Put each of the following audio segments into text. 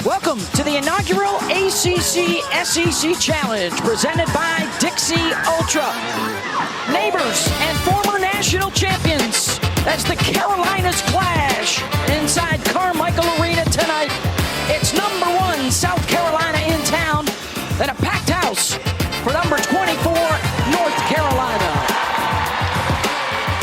Welcome to the inaugural ACC-SEC Challenge presented by Dixie Ultra. Neighbors and former national champions as the Carolinas clash inside Carmichael Arena tonight. It's number 1 South Carolina in town and a packed house for number 24 North Carolina.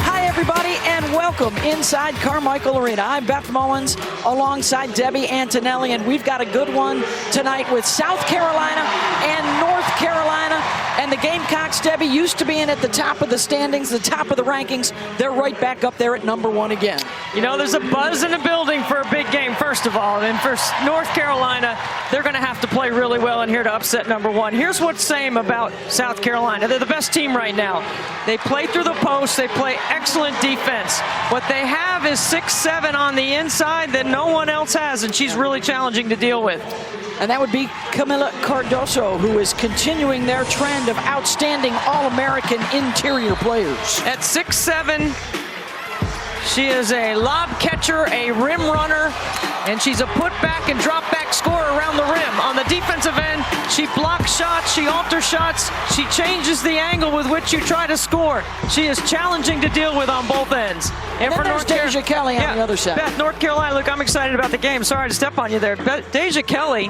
Hi everybody and welcome inside Carmichael Arena. I'm Beth Mullins alongside Debbie Antonelli, and we've got a good one tonight with South Carolina and North Carolina. And the Gamecocks, Debbie, used to be in at the top of the standings, the top of the rankings. They're right back up there at number 1 again. You know, there's a buzz in the building for a big game, first of all. And for North Carolina, they're going to have to play really well in here to upset number 1. Here's what's same about South Carolina. They're the best team right now. They play through the post. They play excellent defense. What they have is 6'7" on the inside that no one else has, and she's really challenging to deal with. And that would be Kamilla Cardoso, who is continuing their trend of outstanding All-American interior players. At 6'7", she is a lob catcher, a rim runner, and she's a putback and drop back scorer around the rim. On the defensive end, she blocks shots, she alters shots, she changes the angle with which you try to score. She is challenging to deal with on both ends. And for North Deja Kelly on the other side. Beth, North Carolina, look, I'm excited about the game. Sorry to step on you there. Deja Kelly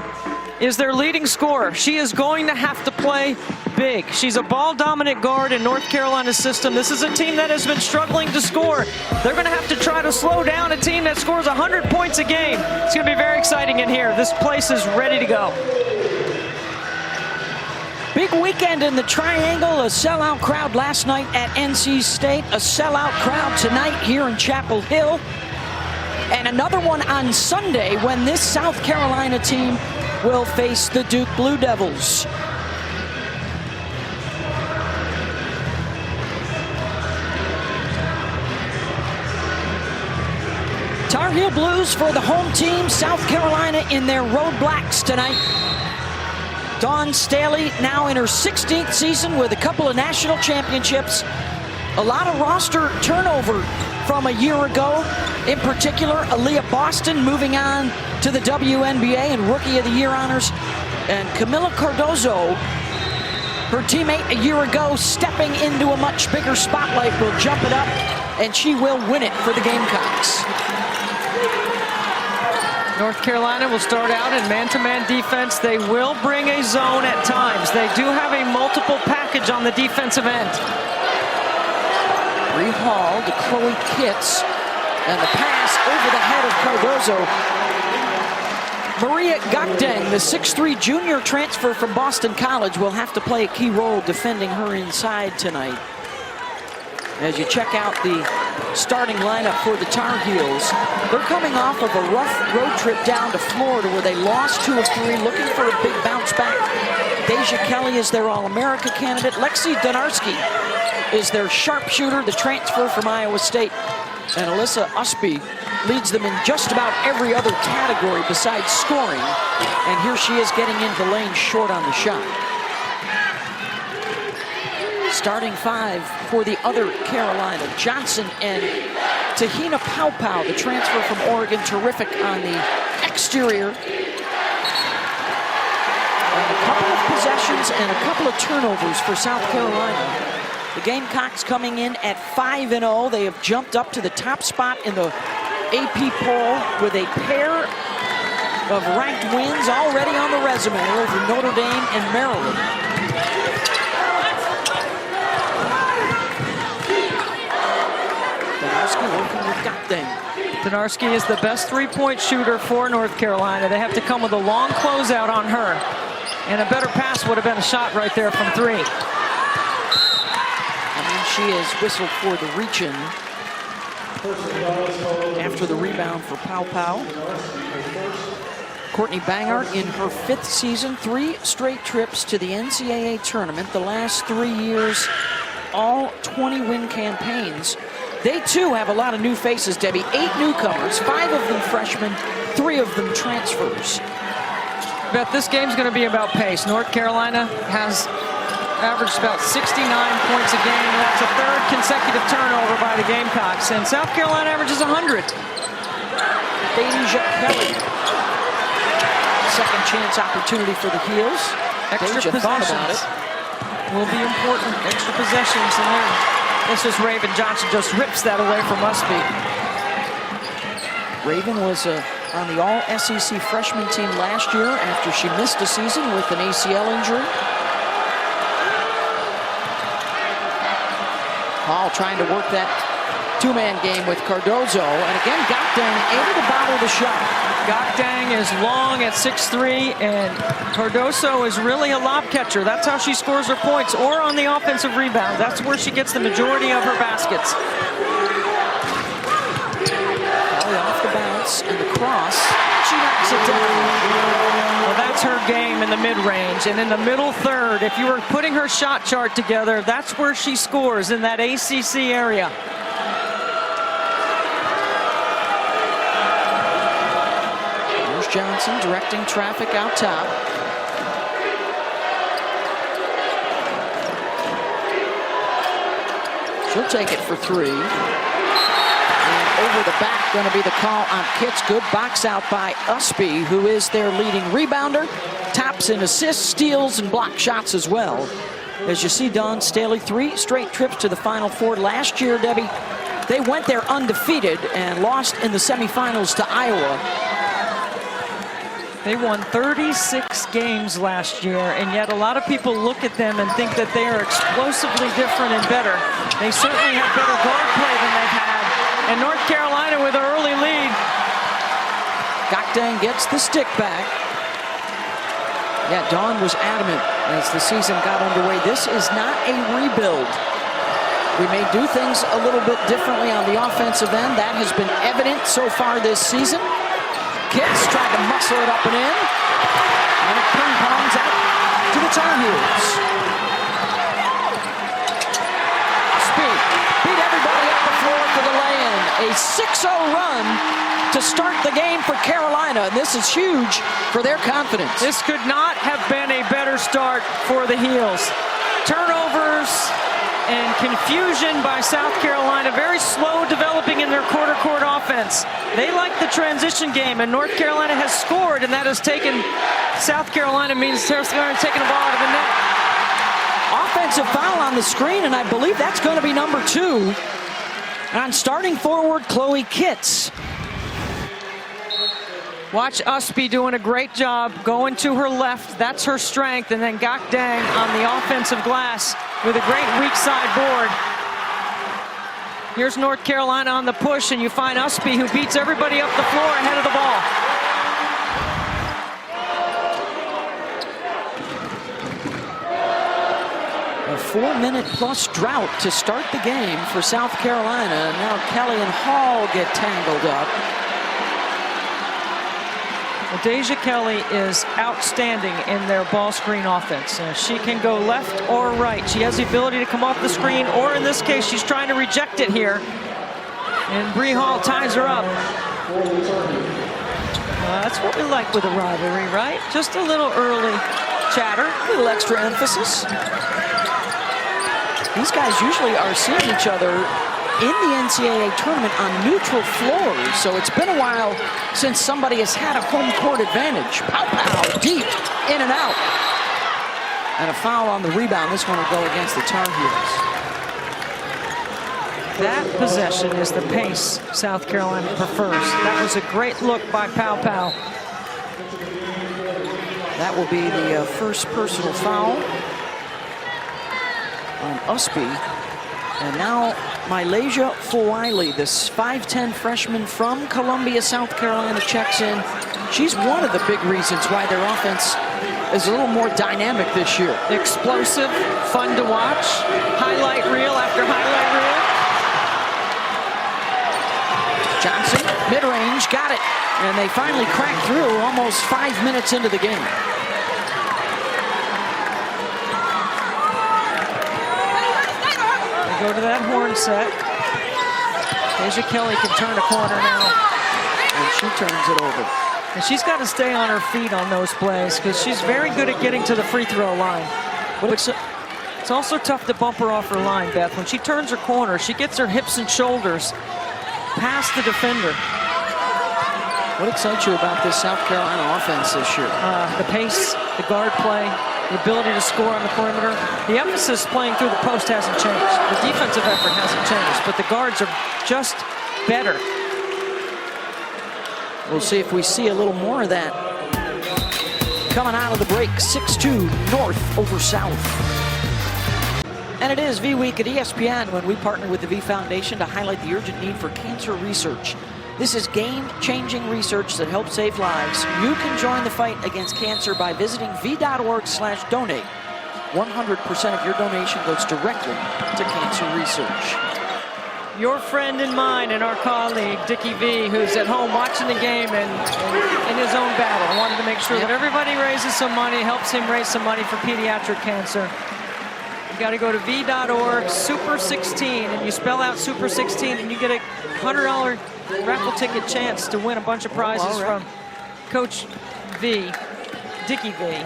is their leading scorer. She is going to have to play big. She's a ball-dominant guard in North Carolina's system. This is a team that has been struggling to score. They're going to have to try to slow down a team that scores 100 points a game. It's going to be very exciting in here. This place is ready to go. Big weekend in the Triangle, a sellout crowd last night at NC State, a sellout crowd tonight here in Chapel Hill, and another one on Sunday when this South Carolina team will face the Duke Blue Devils. Tar Heel Blues for the home team, South Carolina in their road blacks tonight. Dawn Staley now in her 16th season with a couple of national championships. A lot of roster turnover from a year ago. In particular, Aaliyah Boston moving on to the WNBA and Rookie of the Year honors. And Kamilla Cardoso, her teammate a year ago, stepping into a much bigger spotlight, will jump it up, and she will win it for the Gamecocks. North Carolina will start out in man-to-man defense. They will bring a zone at times. They do have a multiple package on the defensive end. Bree Hall to Chloe Kitts, and the pass over the head of Cardoso. Maria Gakdeng, the 6'3" junior transfer from Boston College, will have to play a key role defending her inside tonight. As you check out the starting lineup for the Tar Heels, they're coming off of a rough road trip down to Florida where they lost 2 of 3, looking for a big bounce back. Deja Kelly is their All-America candidate. Lexi Donarski is their sharpshooter, the transfer from Iowa State. And Alyssa Usby leads them in just about every other category besides scoring. And here she is getting into the lane short on the shot. Starting 5 for the other Carolina, Johnson and Te-Hina Pow, the transfer from Oregon, terrific on the exterior. And a couple of possessions and a couple of turnovers for South Carolina. The Gamecocks coming in at 5-0. They have jumped up to the top spot in the AP poll with a pair of ranked wins already on the resume over Notre Dame and Maryland. Working with Gakdeng. Donarski is the best three-point shooter for North Carolina. They have to come with a long closeout on her. And a better pass would have been a shot right there from 3. I mean, she is whistled for the reach-in after the rebound for Pow. Courtney Bangart in her 5th season, 3 straight trips to the NCAA tournament. The last 3 years, all 20-win campaigns. They, too, have a lot of new faces, Debbie. 8 newcomers, 5 of them freshmen, 3 of them transfers. Beth, this game's going to be about pace. North Carolina has averaged about 69 points a game. That's a 3rd consecutive turnover by the Gamecocks. And South Carolina averages 100. Deja Kelly second chance opportunity for the Heels. Extra Deja thought about it. Will be important. Extra possessions in there. This is Raven Johnson just rips that away from Usby. Raven was on the All-SEC freshman team last year after she missed a season with an ACL injury. Hall trying to work that two-man game with Cardoso, and again, Gakdang able to bottle the shot. Gakdang is long at 6'3", and Cardoso is really a lob catcher. That's how she scores her points, or on the offensive rebound. That's where she gets the majority of her baskets. Off the bounce and the cross, she knocks it down. Well, that's her game in the mid-range, and in the middle third, if you were putting her shot chart together, that's where she scores, in that ACC area. There's Johnson directing traffic out top. She'll take it for three. Over the back, going to be the call on Kitts. Good box out by Usby, who is their leading rebounder. Taps and assists, steals, and block shots as well. As you see, Dawn Staley, 3 straight trips to the Final Four. Last year, Debbie, they went there undefeated and lost in the semifinals to Iowa. They won 36 games last year, and yet a lot of people look at them and think that they are explosively different and better. They certainly have better guard play than they've had. And North Carolina with an early lead. Gakdang gets the stick back. Yeah, Dawn was adamant as the season got underway. This is not a rebuild. We may do things a little bit differently on the offensive end. That has been evident so far this season. Kitts tried to muscle it up and in. And it ping-pongs out to the Tarheels. Speed beat everybody up the floor for the lay-in. A 6-0 run to start the game for Carolina. And this is huge for their confidence. This could not have been a better start for the Heels. Turnovers and confusion by South Carolina. Very slow developing in their quarter-court offense. They like the transition game, and North Carolina has scored, and that has taken South Carolina means South Carolina taking the ball out of the net. Offensive foul on the screen, and I believe that's going to be number 2 on starting forward Chloe Kitts. Watch Usby doing a great job going to her left. That's her strength. And then Gakdang on the offensive glass with a great weak side board. Here's North Carolina on the push, and you find Usby, who beats everybody up the floor ahead of the ball. A 4-minute-plus drought to start the game for South Carolina. Now Kelly and Hall get tangled up. Well, Deja Kelly is outstanding in their ball screen offense. She can go left or right. She has the ability to come off the screen, or in this case, she's trying to reject it here. And Bree Hall ties her up. That's what we like with a rivalry, right? Just a little early chatter. A little extra emphasis. These guys usually are seeing each other in the NCAA tournament on neutral floors, so it's been a while since somebody has had a home court advantage. Pow-pow, deep, in and out. And a foul on the rebound. This one will go against the Tar Heels. That possession is the pace South Carolina prefers. That was a great look by Pow-pow. That will be the first personal foul on Usby. And now Malaysia Fulwiley, this 5'10" freshman from Columbia, South Carolina, checks in. She's one of the big reasons why their offense is a little more dynamic this year. Explosive, fun to watch, highlight reel after highlight reel. Johnson, mid-range, got it. And they finally cracked through almost 5 minutes into the game. Go to that horn set. Deja Kelly can turn a corner now. And she turns it over. And she's got to stay on her feet on those plays because she's very good at getting to the free throw line. But it's also tough to bump her off her line, Beth. When she turns her corner, she gets her hips and shoulders past the defender. What excites you about this South Carolina offense this year? The pace, the guard play, the ability to score on the perimeter. The emphasis playing through the post hasn't changed. The defensive effort hasn't changed, but the guards are just better. We'll see if we see a little more of that. Coming out of the break, 6-2 North over South. And it is V Week at ESPN when we partner with the V Foundation to highlight the urgent need for cancer research. This is game-changing research that helps save lives. You can join the fight against cancer by visiting v.org/donate. 100% of your donation goes directly to cancer research. Your friend and mine and our colleague, Dickie V, who's at home watching the game and in his own battle, wanted to make sure that everybody raises some money, helps him raise some money for pediatric cancer. You got to go to v.org, Super 16, and you spell out Super 16, and you get a $100 raffle ticket chance to win a bunch of prizes from Coach V, Dickie V.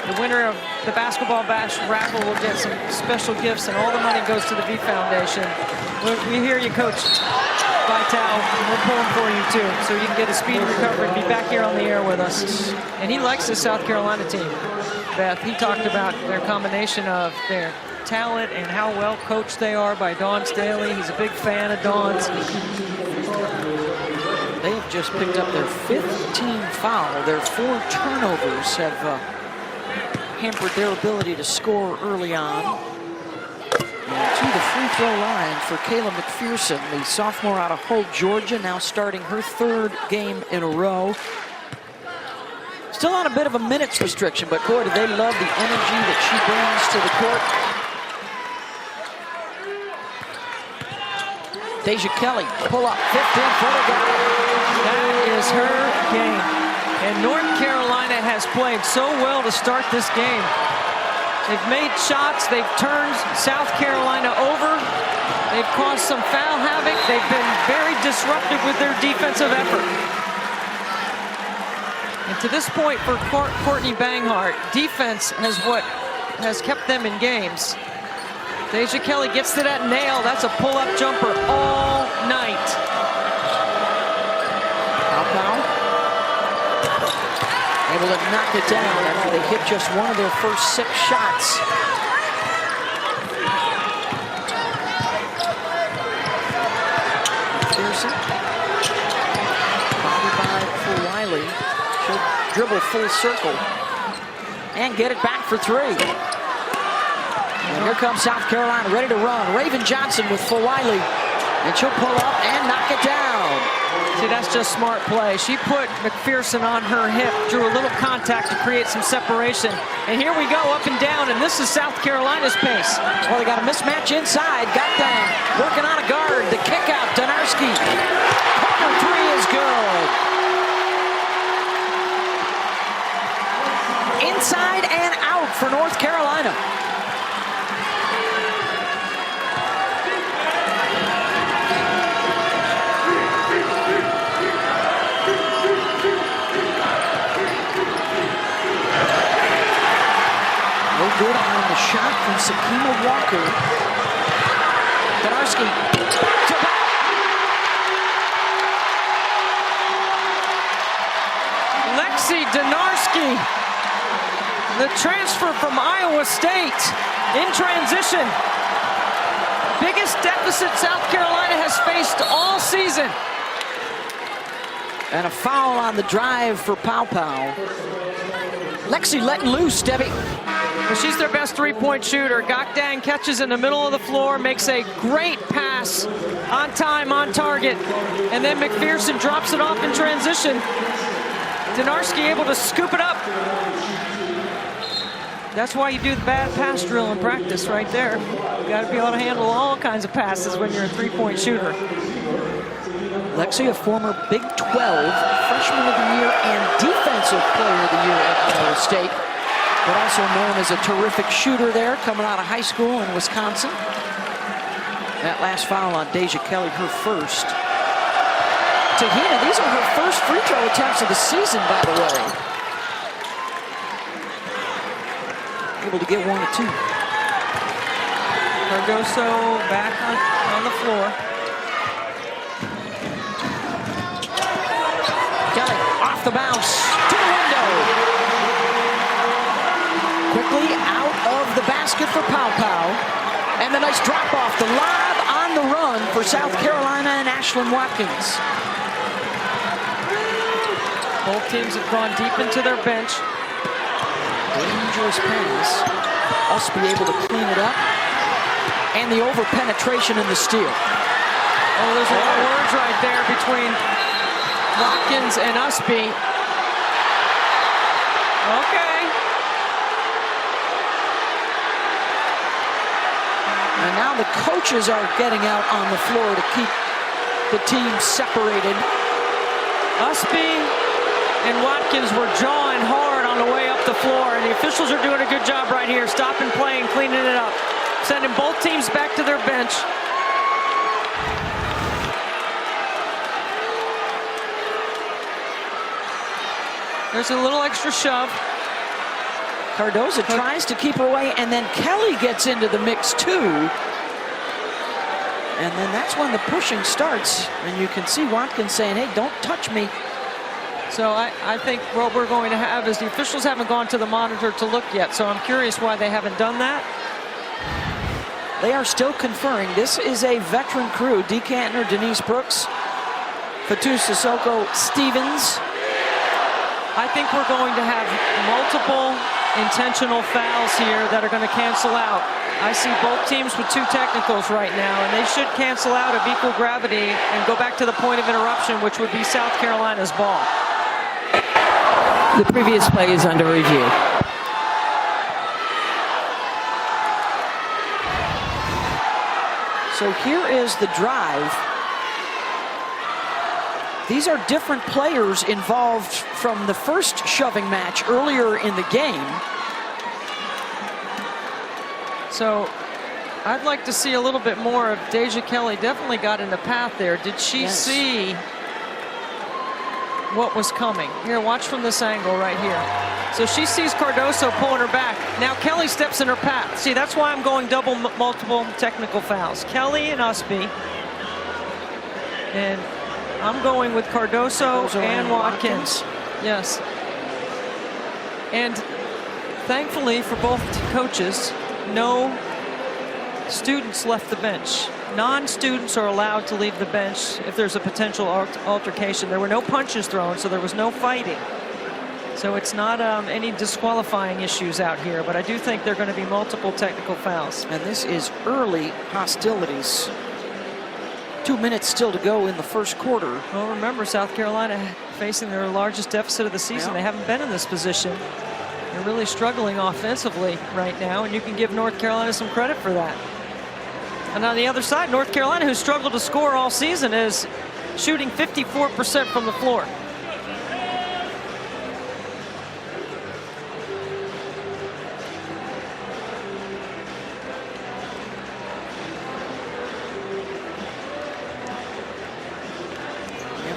The winner of the Basketball Bash raffle will get some special gifts, and all the money goes to the V Foundation. We hear you, Coach Vital. We're pulling for you, too, so you can get a speedy recovery and be back here on the air with us. And he likes the South Carolina team. Beth, he talked about their combination of their talent and how well coached they are by Dawn Staley. He's a big fan of Dawn's. They have just picked up their 5th team foul. Their 4 turnovers have hampered their ability to score early on. And to the free throw line for Kayla McPherson, the sophomore out of Hull, Georgia, now starting her 3rd game in a row. Still on a bit of a minutes restriction, but boy, do they love the energy that she brings to the court. Deja Kelly, pull up, 15-footer, got it. That is her game. And North Carolina has played so well to start this game. They've made shots, they've turned South Carolina over. They've caused some foul havoc. They've been very disruptive with their defensive effort. And to this point for Courtney Banghart, defense has kept them in games. Deja Kelly gets to that nail. That's a pull-up jumper all night. Able to knock it down after they hit just one of their first 6 shots. Pearson. Followed by Fulwiley. She'll dribble full circle and get it back for 3. And here comes South Carolina ready to run. Raven Johnson with Fulwiley. And she'll pull up and knock it down. See, that's just smart play. She put McPherson on her hip, drew a little contact to create some separation. And here we go, up and down, and this is South Carolina's pace. Well, they got a mismatch inside. Gotdang working on a guard. The kick out, Donarski. Corner 3 is good. Inside and out for North Carolina. Good on the shot from Sakima Walker. Donarski to back. Lexi Donarski, the transfer from Iowa State, in transition. Biggest deficit South Carolina has faced all season. And a foul on the drive for Pow Pow. Lexi letting loose, Debbie. Well, she's their best 3-point shooter. Gokdang catches in the middle of the floor, makes a great pass on time, on target. And then McPherson drops it off in transition. Donarski able to scoop it up. That's why you do the bad pass drill in practice right there. You got to be able to handle all kinds of passes when you're a 3-point shooter. Lexi, a former Big 12 Freshman of the Year and Defensive Player of the Year at Iowa State, but also known as a terrific shooter there, coming out of high school in Wisconsin. That last foul on Deja Kelly, her first. Te-Hina, these are her first free throw attempts of the season, by the way. Able to get 1 or 2. Cardoso back on the floor. the bounce to the window. Quickly out of the basket for Pow Pow. And the nice drop off, the lob on the run for South Carolina and Ashlyn Watkins. Both teams have gone deep into their bench. Dangerous pass. Us be able to clean it up. And the over penetration in the steal. Oh, there's a lot of words right there between Watkins and Usby. Okay. And now the coaches are getting out on the floor to keep the teams separated. Usby and Watkins were jawing hard on the way up the floor, and the officials are doing a good job right here, stopping play and cleaning it up, sending both teams back to their bench. There's a little extra shove. Cardoso tries to keep her away, and then Kelly gets into the mix too. And then that's when the pushing starts, and you can see Watkins saying, hey, don't touch me. So I think what we're going to have is the officials haven't gone to the monitor to look yet, so I'm curious why they haven't done that. They are still conferring. This is a veteran crew. Dee Cantner, Denise Brooks, Fatou Sissoko, Stevens. I think we're going to have multiple intentional fouls here that are going to cancel out. I see both teams with 2 technicals right now, and they should cancel out of equal gravity and go back to the point of interruption, which would be South Carolina's ball. The previous play is under review. So here is the drive. These are different players involved from the first shoving match earlier in the game. So I'd like to see a little bit more of Deja Kelly. Definitely got in the path there. Did she see what was coming? Here, watch from this angle right here. So she sees Cardoso pulling her back. Now Kelly steps in her path. See, that's why I'm going double multiple technical fouls. Kelly and Usby. And I'm going with Cardoso and Watkins. Yes. And thankfully for both coaches, no students left the bench. Non-students are allowed to leave the bench if there's a potential altercation. There were no punches thrown, so there was no fighting. So it's not any disqualifying issues out here, but I do think there are going to be multiple technical fouls. And this is early hostilities. 2 minutes still to go in the first quarter. Well, remember, South Carolina facing their largest deficit of the season. They haven't been in this position. They're really struggling offensively right now, and you can give North Carolina some credit for that. And on the other side, North Carolina, who struggled to score all season, is shooting 54% from the floor.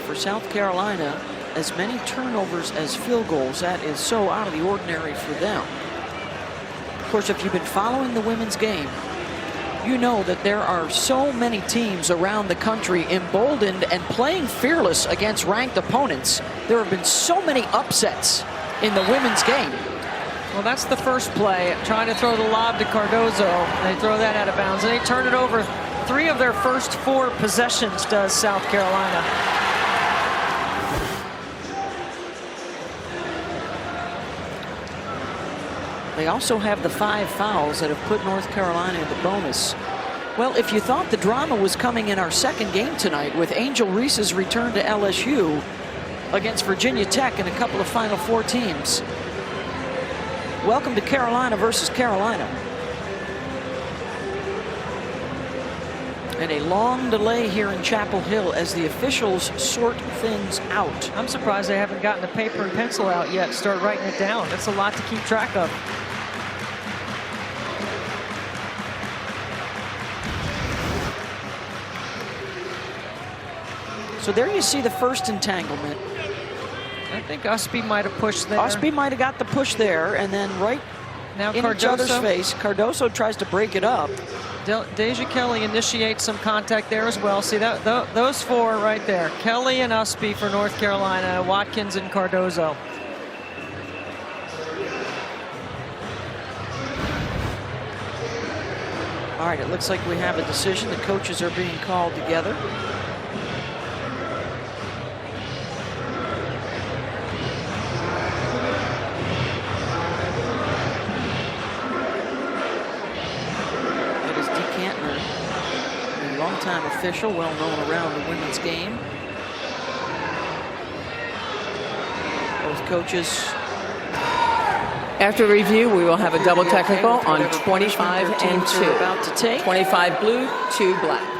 For South Carolina, as many turnovers as field goals, that is so out of the ordinary for them. Of course, if you've been following the women's game, you know that there are so many teams around the country emboldened and playing fearless against ranked opponents. There have been so many upsets in the women's game. Well, that's the first play, trying to throw the lob to Cardoso. They throw that out of bounds, and they turn it over. 3 of their first 4 possessions does South Carolina. They also have the 5 fouls that have put North Carolina in the bonus. Well, if you thought the drama was coming in our second game tonight with Angel Reese's return to LSU against Virginia Tech and a couple of Final Four teams, welcome to Carolina versus Carolina. And a long delay here in Chapel Hill as the officials sort things out. I'm surprised they haven't gotten the paper and pencil out yet, start writing it down. That's a lot to keep track of. So there you see the first entanglement. I think Usby might have pushed there. Usby might have got the push there, and then right Now in each other's face. Cardoso tries to break it up. Deja Kelly initiates some contact there as well. See that those four right there. Kelly and Usby for North Carolina, Watkins and Cardoso. All right, it looks like we have a decision. The coaches are being called together. Longtime official, well known around the women's game. Both coaches. After review, we will have a double technical on 25 and 2. About to take 25 blue, 2 black.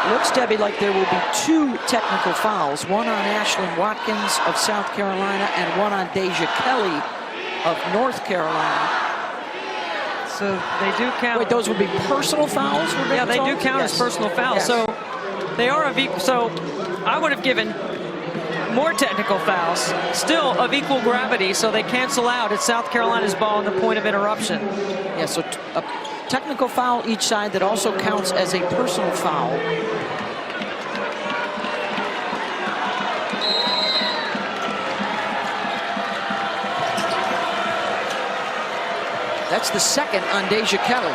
Looks, Debbie, like there will be 2 technical fouls, one on Ashlyn Watkins of South Carolina and one on Deja Kelly of North Carolina. So they do count. Wait, those would be personal fouls? Yeah, they do count as personal fouls. Yes. So they are of equal. So I would have given more technical fouls, still of equal gravity, so they cancel out. It's South Carolina's ball on the point of interruption. Yeah, so a technical foul each side that also counts as a personal foul. That's the second on Deja Kelly.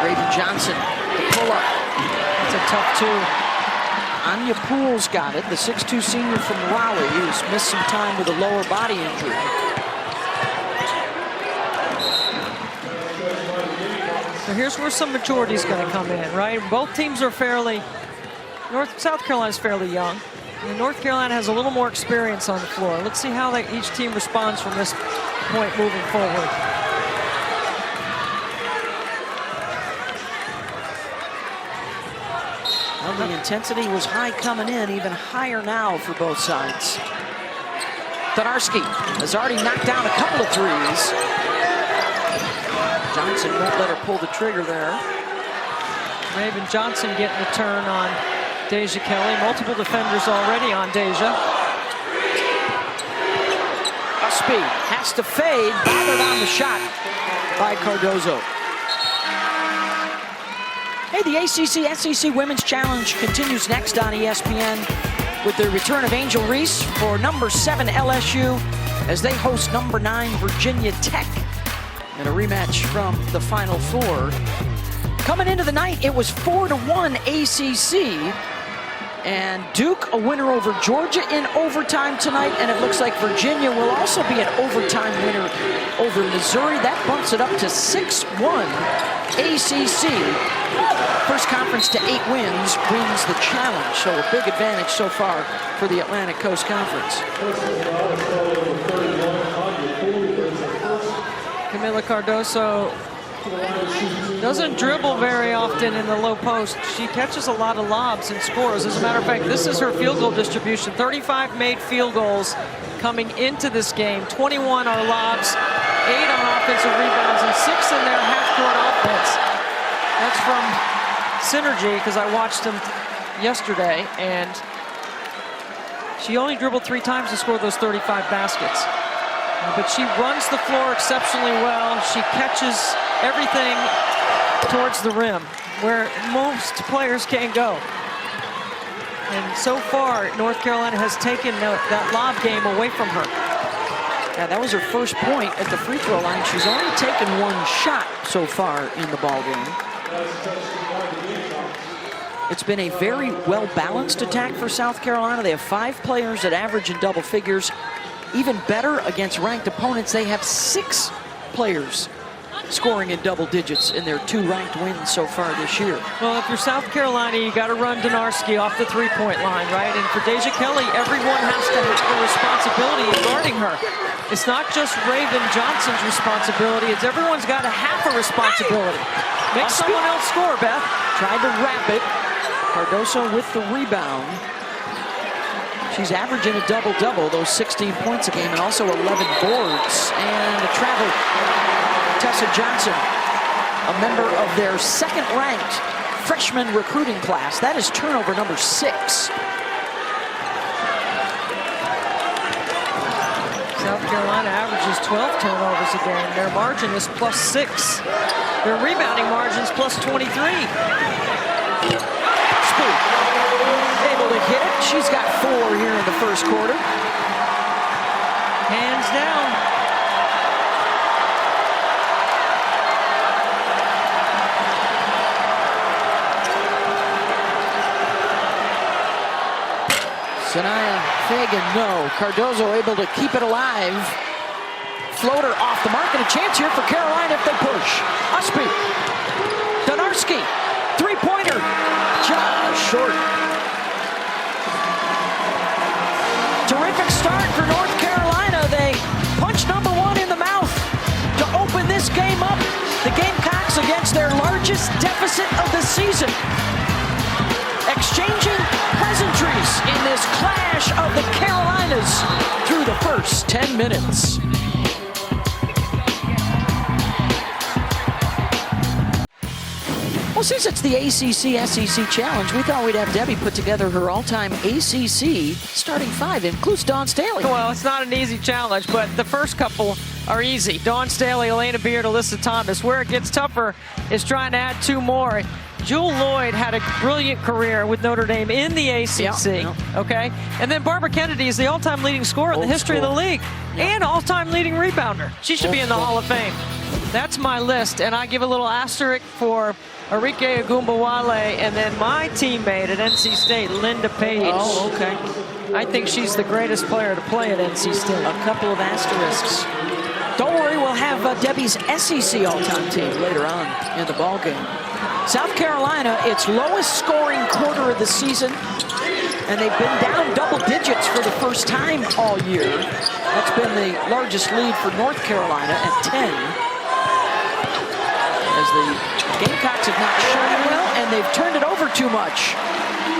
Raven Johnson, the pull-up. That's a tough 2. Anya Pools got it, the 6'2" senior from Raleigh, who's missed some time with a lower body injury. So here's where some maturity is going to come in, right? Both teams are South Carolina's fairly young. And North Carolina has a little more experience on the floor. Let's see how each team responds from this point moving forward. Well, the intensity was high coming in, even higher now for both sides. Donarski has already knocked down a couple of threes. Johnson won't let her pull the trigger there. Raven Johnson getting the turn on Deja Kelly. Multiple defenders already on Deja. Usby has to fade, bothered on the shot by Cardoso. Hey, the ACC-SEC Women's Challenge continues next on ESPN with the return of Angel Reese for number 7 LSU as they host number 9 Virginia Tech in a rematch from the Final Four. Coming into the night, it was 4-1 ACC. And Duke, a winner over Georgia in overtime tonight. And it looks like Virginia will also be an overtime winner over Missouri. That bumps it up to 6-1 ACC. First conference to 8 wins wins the challenge. So a big advantage so far for the Atlantic Coast Conference. Kamilla Cardoso doesn't dribble very often in the low post. She catches a lot of lobs and scores. As a matter of fact, this is her field goal distribution. 35 made field goals coming into this game. 21 are lobs, 8 on offensive rebounds, and 6 in their half-court offense. That's from Synergy, because I watched them yesterday, and she only dribbled 3 times to score those 35 baskets. But she runs the floor exceptionally well. She catches everything towards the rim, where most players can't go. And so far, North Carolina has taken that lob game away from her. Yeah, that was her first point at the free throw line. She's only taken 1 shot so far in the ball game. It's been a very well-balanced attack for South Carolina. They have 5 players that average in double figures. Even better against ranked opponents, they have 6 players scoring in double digits in their 2 ranked wins so far this year. Well, if you're South Carolina, you got to run Donarski off the 3-point line, right? And for Deja Kelly, everyone has to have a responsibility in guarding her. It's not just Raven Johnson's responsibility, it's everyone's got to have a responsibility. Make someone else score, Beth. Tried to wrap it. Cardoso with the rebound. She's averaging a double-double, those 16 points a game, and also 11 boards. And a travel, Tessa Johnson, a member of their second-ranked freshman recruiting class. That is turnover number 6. South Carolina averages 12 turnovers a game. Their margin is +6. Their rebounding margin is +23. Spoon able to hit it. She's got 4 here in the first quarter. Hands down. Sanaya Fagan, no. Cardoso able to keep it alive. Floater off the mark, and a chance here for Carolina if they push. Usby, Donarski, three-pointer, just short. Terrific start for North Carolina. They punch number 1 in the mouth to open this game up. The Gamecocks against their largest deficit of the season. Exchanging pleasantries in this clash of the Carolinas through the first 10 minutes. Well, since it's the ACC-SEC Challenge, we thought we'd have Debbie put together her all-time ACC starting 5. It includes Dawn Staley. Well, it's not an easy challenge, but the first couple are easy. Dawn Staley, Elena Beard, Alyssa Thomas. Where it gets tougher is trying to add 2 more. Jewel Lloyd had a brilliant career with Notre Dame in the ACC, okay? And then Barbara Kennedy is the all-time leading scorer in the history of the league and all-time leading rebounder. She should be in the Hall of Fame. That's my list, and I give a little asterisk for Arike Ogunbowale and then my teammate at NC State, Linda Page. Oh, okay. I think she's the greatest player to play at NC State. A couple of asterisks. Don't worry, we'll have Debbie's SEC all-time team later on in the ballgame. South Carolina, its lowest scoring quarter of the season, and they've been down double digits for the first time all year. That's been the largest lead for North Carolina at 10. As the Gamecocks have not shown it well, and they've turned it over too much.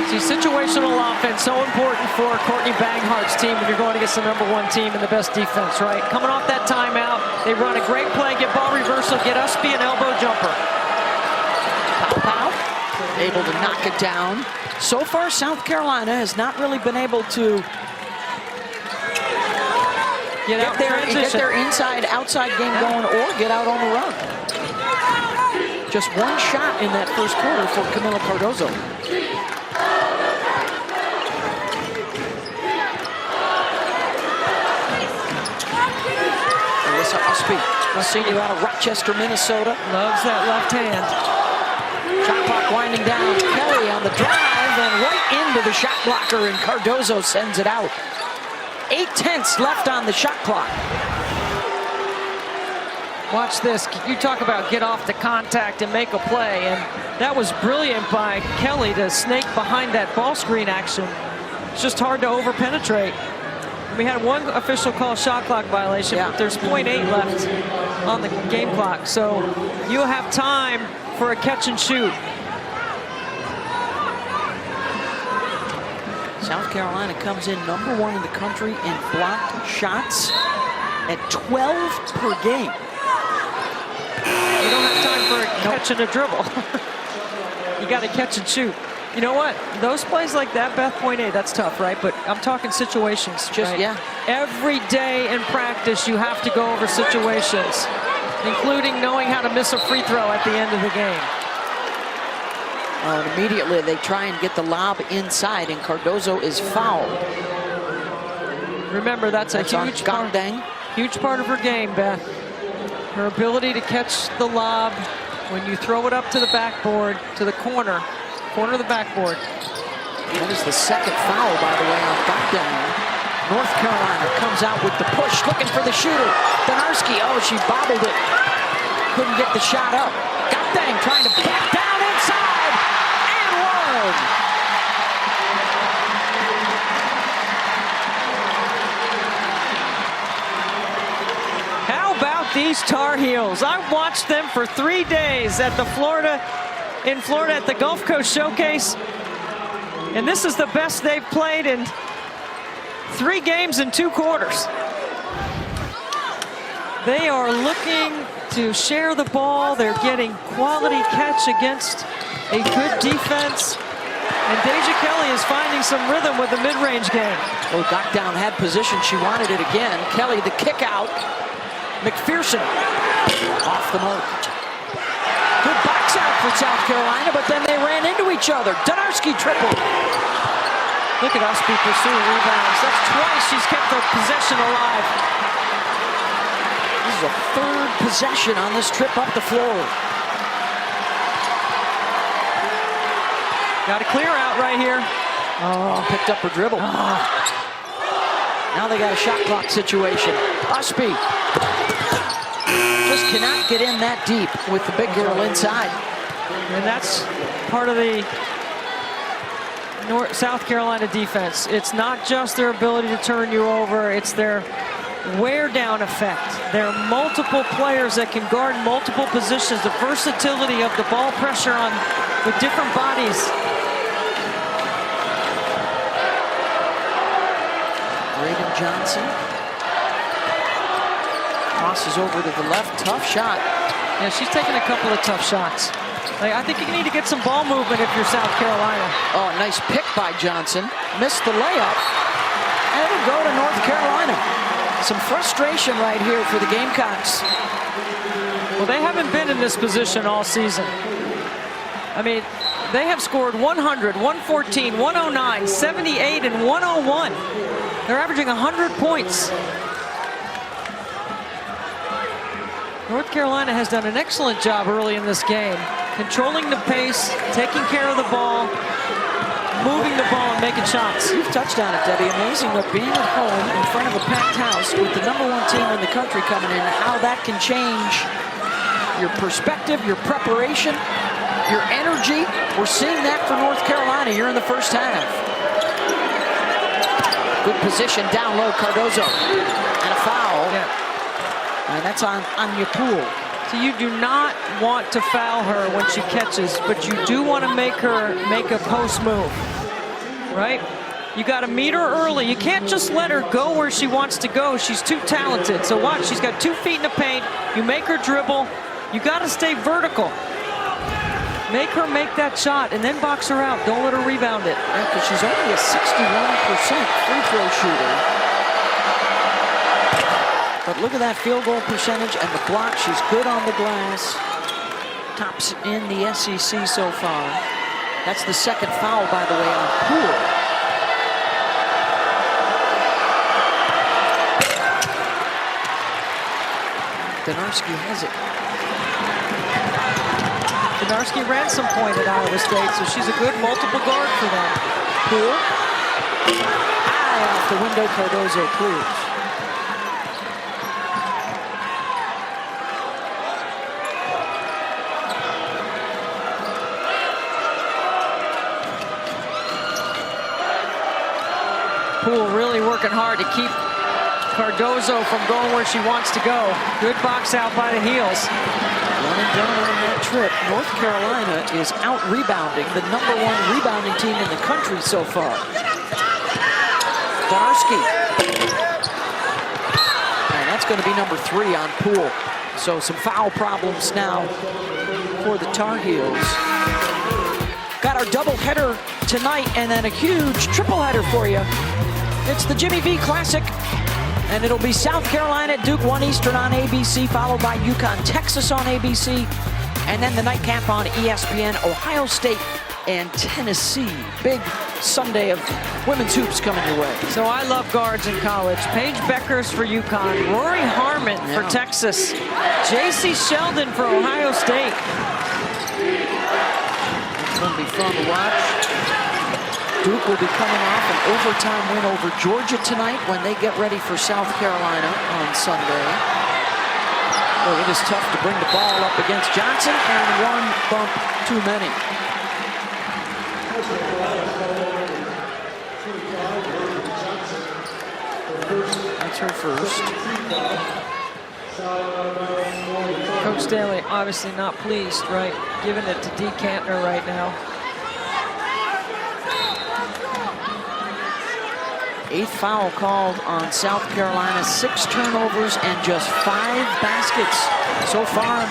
See, situational offense so important for Courtney Banghart's team when you're going against the #1 team and the best defense, right? Coming off that timeout, they run a great play, get ball reversal, get Usby an elbow jumper. Pow, able to knock it down. So far, South Carolina has not really been able to get their inside-outside game going or get out on the run. Just 1 shot in that first quarter for Kamilla Cardoso. Alyssa Usby, a senior out of Rochester, Minnesota. Loves that left hand. Shot clock winding down. Kelly on the drive and right into the shot blocker, and Cardoso sends it out. 8/10 left on the shot clock. Watch this. You talk about get off the contact and make a play, and that was brilliant by Kelly to snake behind that ball screen action. It's just hard to over-penetrate. We had 1 official call shot clock violation, but there's 0.8 left on the game clock, so you'll have time for a catch and shoot. South Carolina comes in #1 in the country in blocked shots at 12 per game. You don't have time for a catch and a dribble. You got to catch and shoot. You know what? Those plays like that, Beth, 0.8, that's tough, right? But I'm talking situations. Right? Every day in practice, you have to go over situations, including knowing how to miss a free throw at the end of the game. And immediately they try and get the lob inside, and Cardoso is fouled. Remember, that's a huge part of her game, Beth. Her ability to catch the lob when you throw it up to the backboard, to the corner of the backboard. That is the second foul, by the way, on Gongdang. North Carolina comes out with the push, looking for the shooter. Donarski, oh, she bobbled it. Couldn't get the shot up. Gongdang trying to back down inside, and one. How about these Tar Heels? I watched them for 3 days at the Florida at the Gulf Coast Showcase, and this is the best they've played in 3 games in 2 quarters. They are looking to share the ball. They're getting quality catch against a good defense. And Deja Kelly is finding some rhythm with the mid-range game. Well, got down, had position. She wanted it again. Kelly, the kick out. McPherson off the mark. Good box out for South Carolina, but then they ran into each other. Donarski triple. Look at Usby pursuing rebounds. That's twice she's kept the possession alive. This is a 3rd possession on this trip up the floor. Got a clear out right here. Oh, picked up her dribble. Oh. Now they got a shot clock situation. Usby just cannot get in that deep with the big girl inside. And that's part of the South Carolina defense. It's not just their ability to turn you over, it's their wear down effect. There are multiple players that can guard multiple positions. The versatility of the ball pressure on with different bodies. Reagan Johnson crosses over to the left. Tough shot. Yeah, she's taking a couple of tough shots. Like, I think you need to get some ball movement if you're South Carolina. Oh, nice pick by Johnson. Missed the layup. And it'll go to North Carolina. Some frustration right here for the Gamecocks. Well, they haven't been in this position all season. I mean, they have scored 100, 114, 109, 78, and 101. They're averaging 100 points. North Carolina has done an excellent job early in this game, controlling the pace, taking care of the ball, moving the ball and making shots. You've touched on it, Debbie. Amazing of being at home in front of a packed house with the #1 team in the country coming in, how that can change your perspective, your preparation, your energy. We're seeing that for North Carolina here in the first half. Good position down low, Cardoso. And a foul. Yeah. And that's on Poole. So you do not want to foul her when she catches, but you do want to make her make a post move, right? You got to meet her early. You can't just let her go where she wants to go. She's too talented. So watch, she's got 2 feet in the paint. You make her dribble. You got to stay vertical. Make her make that shot and then box her out. Don't let her rebound it. Yeah, because she's only a 61% free throw shooter. But look at that field goal percentage and the block. She's good on the glass. Tops in the SEC so far. That's the 2nd foul, by the way, on Poole. Donarski has it. Donarski ran some point at Iowa State, so she's a good multiple guard for them. Poole. Eye off the window, Cardoso clears. Poole really working hard to keep Cardoso from going where she wants to go. Good box out by the heels. One and done on that trip. North Carolina is out-rebounding the #1 rebounding team in the country so far. Donarski. And that's going to be #3 on Poole. So some foul problems now for the Tarheels. Got our doubleheader tonight and then a huge triple header for you. It's the Jimmy V Classic, and it'll be South Carolina at Duke 1 Eastern on ABC, followed by UConn, Texas on ABC, and then the nightcap on ESPN, Ohio State and Tennessee. Big Sunday of women's hoops coming your way. So I love guards in college. Paige Beckers for UConn, Rory Harmon for Texas, J.C. Sheldon for Ohio State. It's going to be fun to watch. Duke will be coming off an overtime win over Georgia tonight when they get ready for South Carolina on Sunday. Well, it is tough to bring the ball up against Johnson, and 1 bump too many. That's her first. Coach Staley obviously not pleased, right? Giving it to Dee Kantner right now. 8th foul called on South Carolina, 6 turnovers and just 5 baskets so far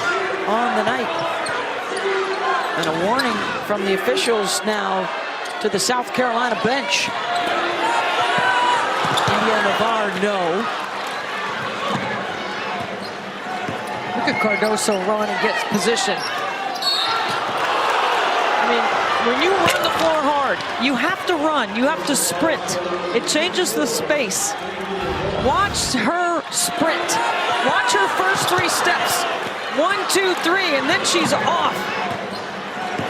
on the night. And a warning from the officials now to the South Carolina bench. India Navarre, no. Look at Cardoso run and get position. I mean, when you run the floor hard, you have to run, you have to sprint. It changes the space. Watch her sprint. Watch her first 3 steps. 1, 2, 3, and then she's off.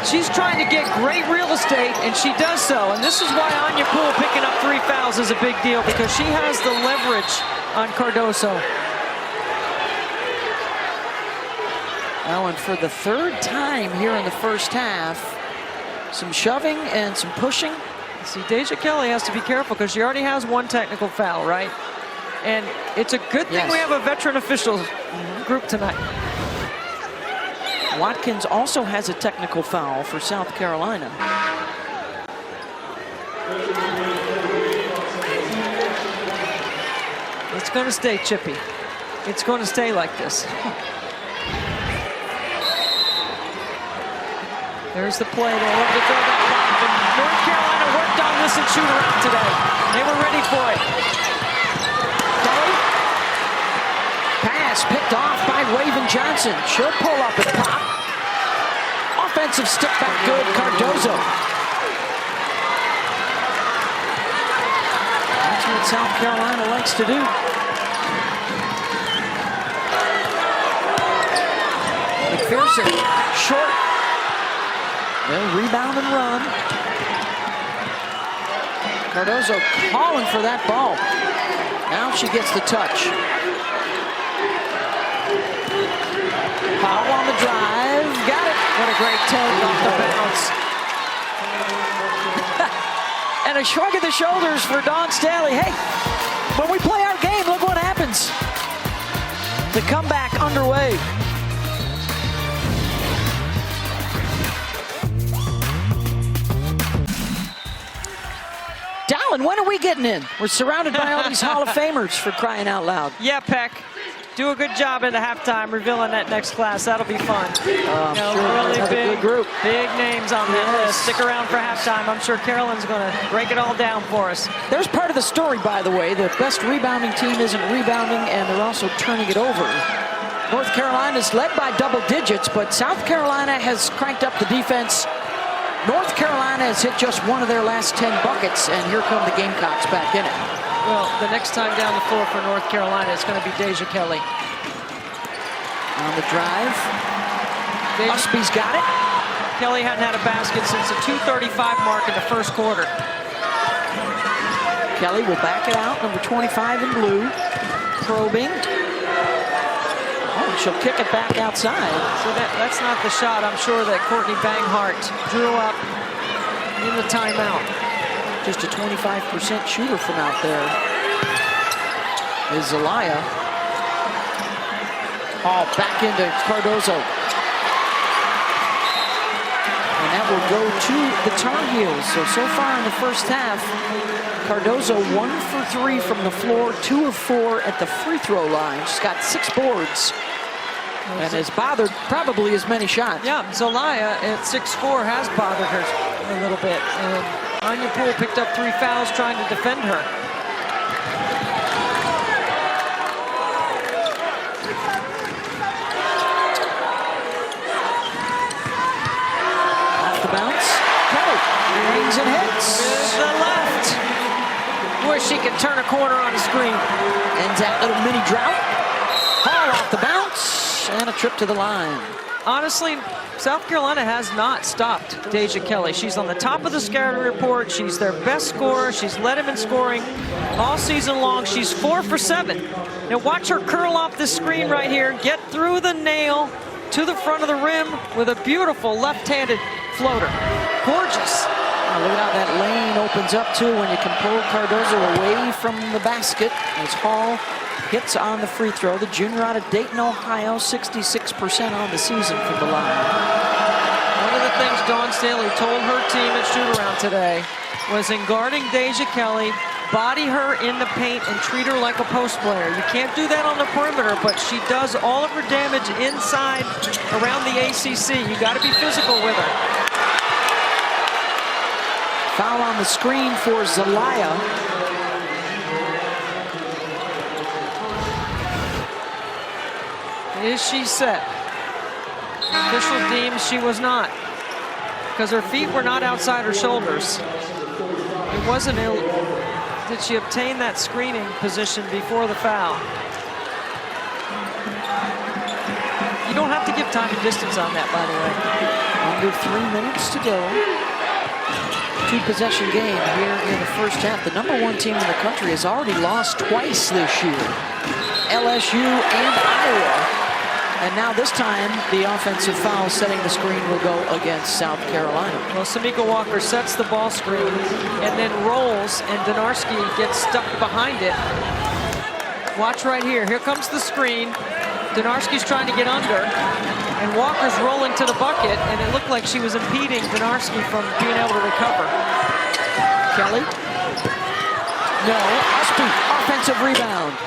She's trying to get great real estate, and she does so. And this is why Anya Poole picking up 3 fouls is a big deal, because she has the leverage on Cardoso. Well, and for the 3rd time here in the first half, some shoving and some pushing. See, Deja Kelly has to be careful because she already has 1 technical foul, right? And it's a good thing we have a veteran officials group tonight. Watkins also has a technical foul for South Carolina. It's going to stay chippy. It's going to stay like this. There's the play. They love to throw that lob. And North Carolina worked on this and shoot around today. They were ready for it. Kelly. Pass picked off by Raven Johnson. She'll pull up and pop. Offensive step back good, Cardoso. That's what South Carolina likes to do. McPherson, short. They'll rebound and run. Cardoso calling for that ball. Now she gets the touch. Powell on the drive. Got it. What a great take off the bounce. And a shrug of the shoulders for Dawn Staley. Hey, when we play our game, look what happens. The comeback underway. Dallin, when are we getting in? We're surrounded by all these Hall of Famers, for crying out loud. Yeah, Peck. Do a good job at the halftime revealing that next class. That'll be fun. Really big group. Big names on that list. Stick around for halftime. I'm sure Carolyn's going to break it all down for us. There's part of the story, by the way. The best rebounding team isn't rebounding, and they're also turning it over. North Carolina's led by double digits, but South Carolina has cranked up the defense. North Carolina has hit just 1 of their last 10 buckets, and here come the Gamecocks back in it. Well, the next time down the floor for North Carolina, it's going to be Deja Kelly. On the drive. Usby's got it. Kelly hadn't had a basket since the 2:35 mark in the first quarter. Kelly will back it out, number 25 in blue. Probing. Oh, she'll kick it back outside. So that's not the shot, I'm sure, that Courtney Banghart drew up in the timeout. Just a 25% shooter from out there is Zelaya. Oh, back into Cardoso. And that will go to the Tarheels. So far in the first half, Cardoso 1 for 3 from the floor, 2 of 4 at the free throw line. She's got 6 boards and has bothered probably as many shots. Yeah, Zelaya at 6'4" has bothered her a little bit. And Anya Poole picked up 3 fouls trying to defend her. Off the bounce. Kelly rings and hits. To the left. Wish she could turn a corner on the screen. Ends that little mini drought. Hall off the bounce and a trip to the line. Honestly, South Carolina has not stopped Deja Kelly. She's on the top of the scouting report. She's their best scorer. She's led him in scoring all season long. She's 4 for 7. Now watch her curl off the screen right here, get through the nail to the front of the rim with a beautiful left-handed floater. Gorgeous. Oh, look at how that lane opens up too when you can pull Cardoso away from the basket as Hall hits on the free throw. The junior out of Dayton, Ohio, 66% on the season from the line. One of the things Dawn Staley told her team at shoot-around today was in guarding Deja Kelly, body her in the paint and treat her like a post player. You can't do that on the perimeter, but she does all of her damage inside around the ACC. You got to be physical with her. Foul on the screen for Zelaya. Is she set? Official deems she was not, because her feet were not outside her shoulders. It wasn't ill. Did she obtain that screening position before the foul? You don't have to give time and distance on that, by the way. Under 3 minutes to go. Two-possession game here in the first half. The #1 team in the country has already lost twice this year. LSU and Iowa. And now this time, the offensive foul setting the screen will go against South Carolina. Well, Samika Walker sets the ball screen and then rolls, and Donarski gets stuck behind it. Watch right here. Here comes the screen. Donarski's trying to get under, and Walker's rolling to the bucket, and it looked like she was impeding Donarski from being able to recover. Kelly. No. Usby, offensive rebound.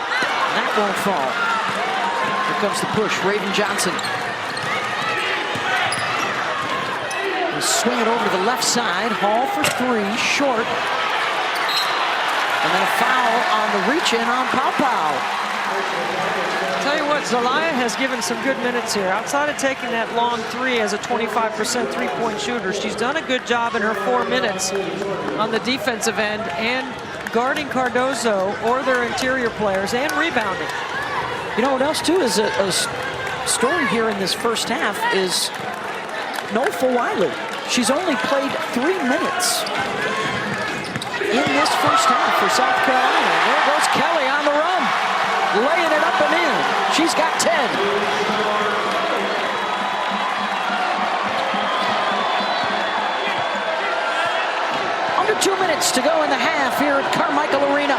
That won't fall. Here comes the push. Raven Johnson. They swing it over to the left side. Hall for three. Short. And then a foul on the reach-in on Pau Pau. Tell you what, Zelaya has given some good minutes here. Outside of taking that long three as a 25% three-point shooter, she's done a good job in her 4 minutes on the defensive end and guarding Cardoso or their interior players and rebounding. You know what else, too, is a story here in this first half is no Fulwiley. She's only played 3 minutes in this first half for South Carolina. There goes Kelly on the run, laying it up and in. She's got 10. Under 2 minutes to go in the half here at Carmichael Arena.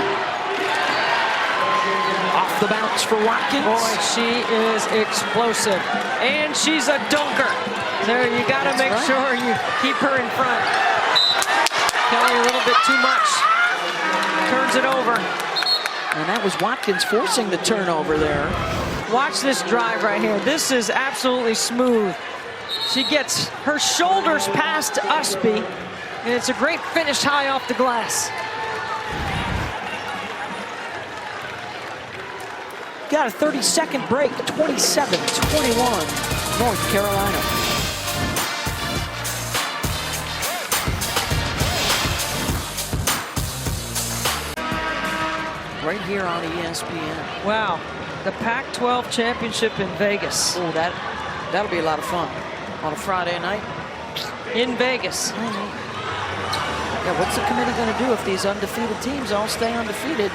Off the bounce for Watkins. Boy, she is explosive. And she's a dunker. There, you got to make sure you keep her in front. Kelly a little bit too much. Turns it over. And that was Watkins forcing the turnover there. Watch this drive right here. This is absolutely smooth. She gets her shoulders past Usby, and it's a great finish high off the glass. Got a 30-second break, 27-21, North Carolina. Right here on ESPN. Wow, the Pac-12 championship in Vegas. Oh, that'll be a lot of fun on a Friday night. In Vegas. Yeah, what's the committee going to do if these undefeated teams all stay undefeated?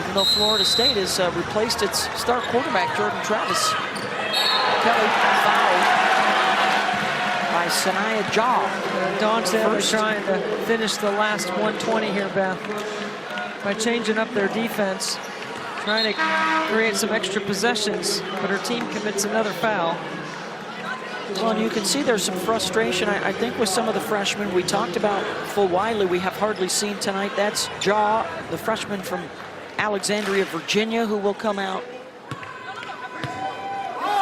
Even though Florida State has replaced its star quarterback, Jordan Travis. Kelly fouled by Sanaya Jaw. Dawn Staley trying to finish the last 120 here, Beth, by changing up their defense, trying to create some extra possessions, but her team commits another foul. Well, and you can see there's some frustration, I think, with some of the freshmen. We talked about Fulwiley, we have hardly seen tonight. That's Jaw, the freshman from Alexandria, Virginia, who will come out.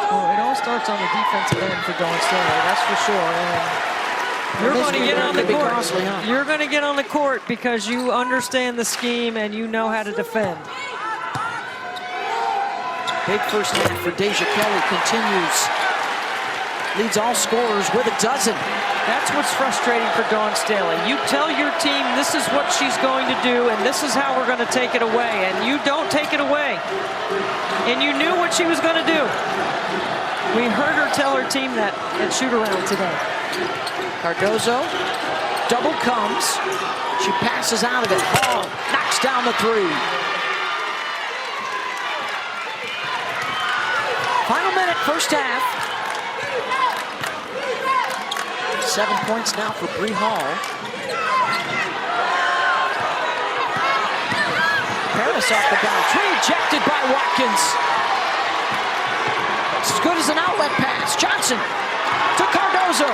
Well, it all starts on the defensive end for Dawn Staley, that's for sure. And you're going to get on the court. Costly, huh? You're going to get on the court because you understand the scheme and you know how to defend. Big first half for Deja Kelly continues. Leads all scorers with a dozen. That's what's frustrating for Dawn Staley. You tell your team this is what she's going to do and this is how we're going to take it away, and you don't take it away. And you knew what she was going to do. We heard her tell her team that at shoot-around today. Cardoso, double comes. She passes out of it. Hall knocks down the three. Final minute, first half. 7 points now for Bree Hall. Paris off the bounce, rejected by Watkins. It's as good as an outlet pass. Johnson to Cardoso.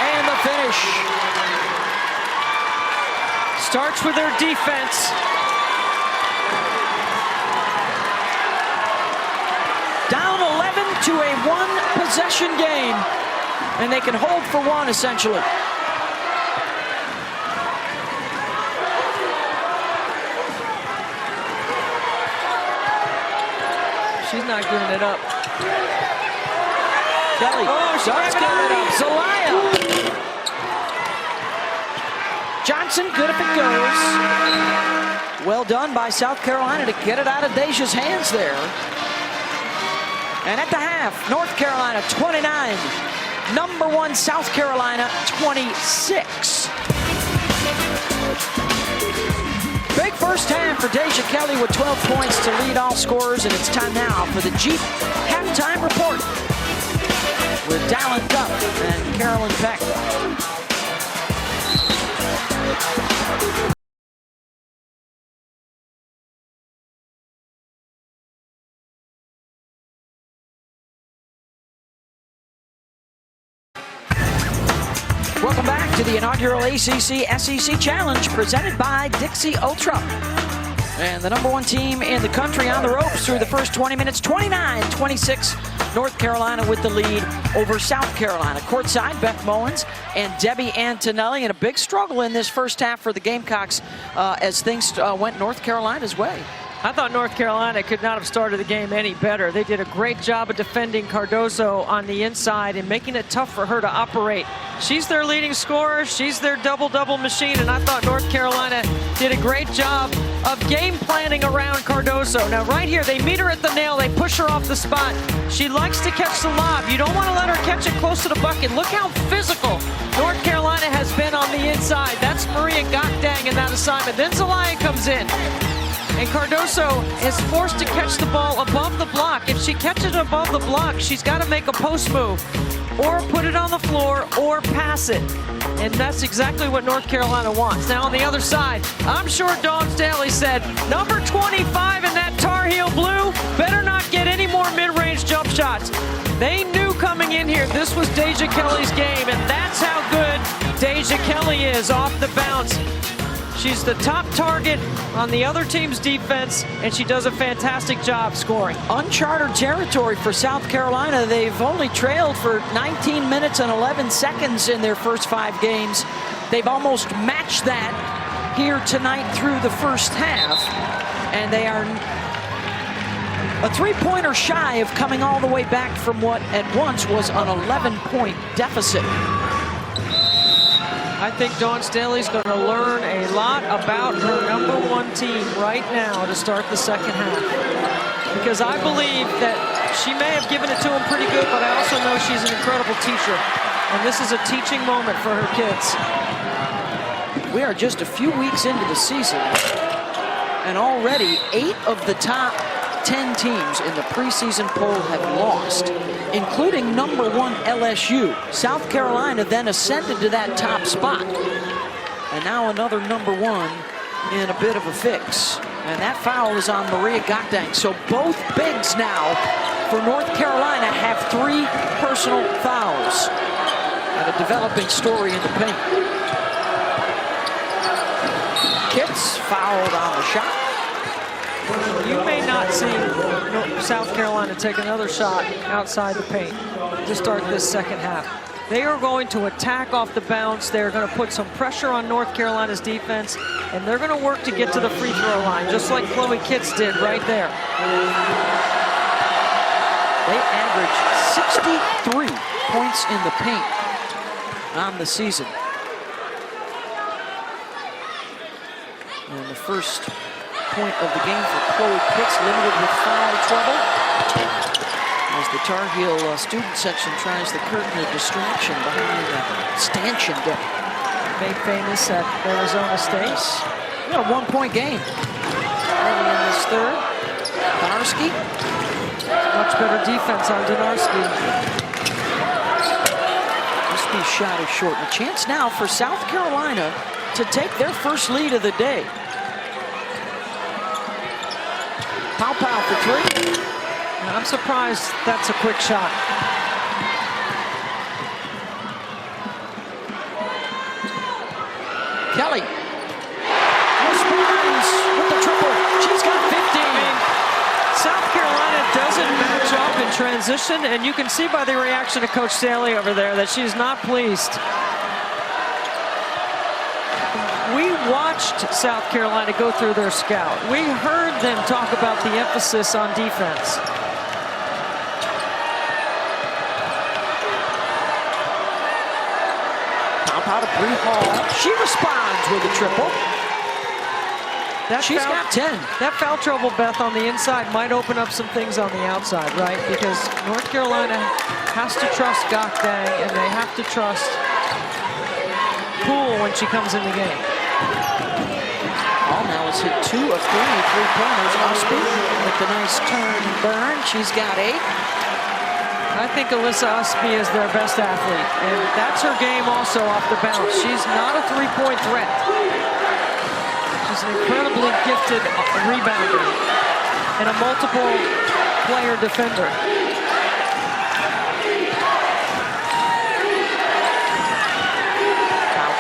And the finish. Starts with their defense. Down 11 to a one-possession game, and they can hold for one, essentially. She's not giving it up. Kelly does give it up. Zelaya. Johnson, good if it goes. Well done by South Carolina to get it out of Deja's hands there. And at the half, North Carolina 29, #1 South Carolina 26. Big first half for Deja Kelly with 12 points to lead all scorers, and it's time now for the Jeep halftime report with Dallin Duff and Carolyn Peck. Welcome back to the inaugural ACC-SEC Challenge presented by Dixie Ultra. And the #1 team in the country on the ropes through the first 20 minutes, 29-26. North Carolina with the lead over South Carolina. Courtside, Beth Mullins and Debbie Antonelli, and a big struggle in this first half for the Gamecocks as things went North Carolina's way. I thought North Carolina could not have started the game any better. They did a great job of defending Cardoso on the inside and making it tough for her to operate. She's their leading scorer. She's their double-double machine, and I thought North Carolina did a great job of game planning around Cardoso. Now, right here, they meet her at the nail. They push her off the spot. She likes to catch the lob. You don't want to let her catch it close to the bucket. Look how physical North Carolina has been on the inside. That's Maria Gokdang in that assignment. Then Zelaya comes in. And Cardoso is forced to catch the ball above the block. If she catches it above the block, she's got to make a post move or put it on the floor or pass it. And that's exactly what North Carolina wants. Now on the other side, I'm sure Dawn Staley said, number 25 in that Tar Heel blue better not get any more mid-range jump shots. They knew coming in here this was Deja Kelly's game, and that's how good Deja Kelly is off the bounce. She's the top target on the other team's defense, and she does a fantastic job scoring. Uncharted territory for South Carolina. They've only trailed for 19 minutes and 11 seconds in their first 5 games. They've almost matched that here tonight through the first half, and they are a 3-pointer shy of coming all the way back from what at once was an 11-point deficit. I think Dawn Staley's going to learn a lot about her #1 team right now to start the second half. Because I believe that she may have given it to them pretty good, but I also know she's an incredible teacher. And this is a teaching moment for her kids. We are just a few weeks into the season, and already 8 of the top 10 teams in the preseason poll have lost, including #1 LSU. South Carolina then ascended to that top spot. And now another #1 in a bit of a fix. And that foul is on Maria Gokdang. So both bigs now for North Carolina have 3 personal fouls. And a developing story in the paint. Kitts fouled on the shot. You may not see South Carolina take another shot outside the paint to start this second half. They are going to attack off the bounce. They're going to put some pressure on North Carolina's defense, and they're going to work to get to the free throw line, just like Chloe Kitts did right there. They average 63 points in the paint on the season. And the first point of the game for Chloe Kitts, limited with foul trouble. As the Tar Heel student section tries the curtain of distraction behind the stanchion deck. Made famous at Arizona State. We got a 1-point game early in this third. Donarski. Much better defense on Donarski. This be shot is short. A chance now for South Carolina to take their first lead of the day. Pow pow for 3. And I'm surprised that's a quick shot. Kelly transition, and you can see by the reaction of Coach Staley over there that she's not pleased. We watched South Carolina go through their scout. We heard them talk about the emphasis on defense. Out of Bree Hall. She responds with a triple. She's got 10. That foul trouble, Beth, on the inside might open up some things on the outside, right? Because North Carolina has to trust Gakdang, and they have to trust Poole when she comes in the game. Hall now has hit 2 of 3 three-pointers. Usby with the nice turn and burn. She's got 8. I think Alyssa Usby is their best athlete, and that's her game also off the bounce. She's not a three-point threat. She's an incredibly gifted rebounder and a multiple player defender.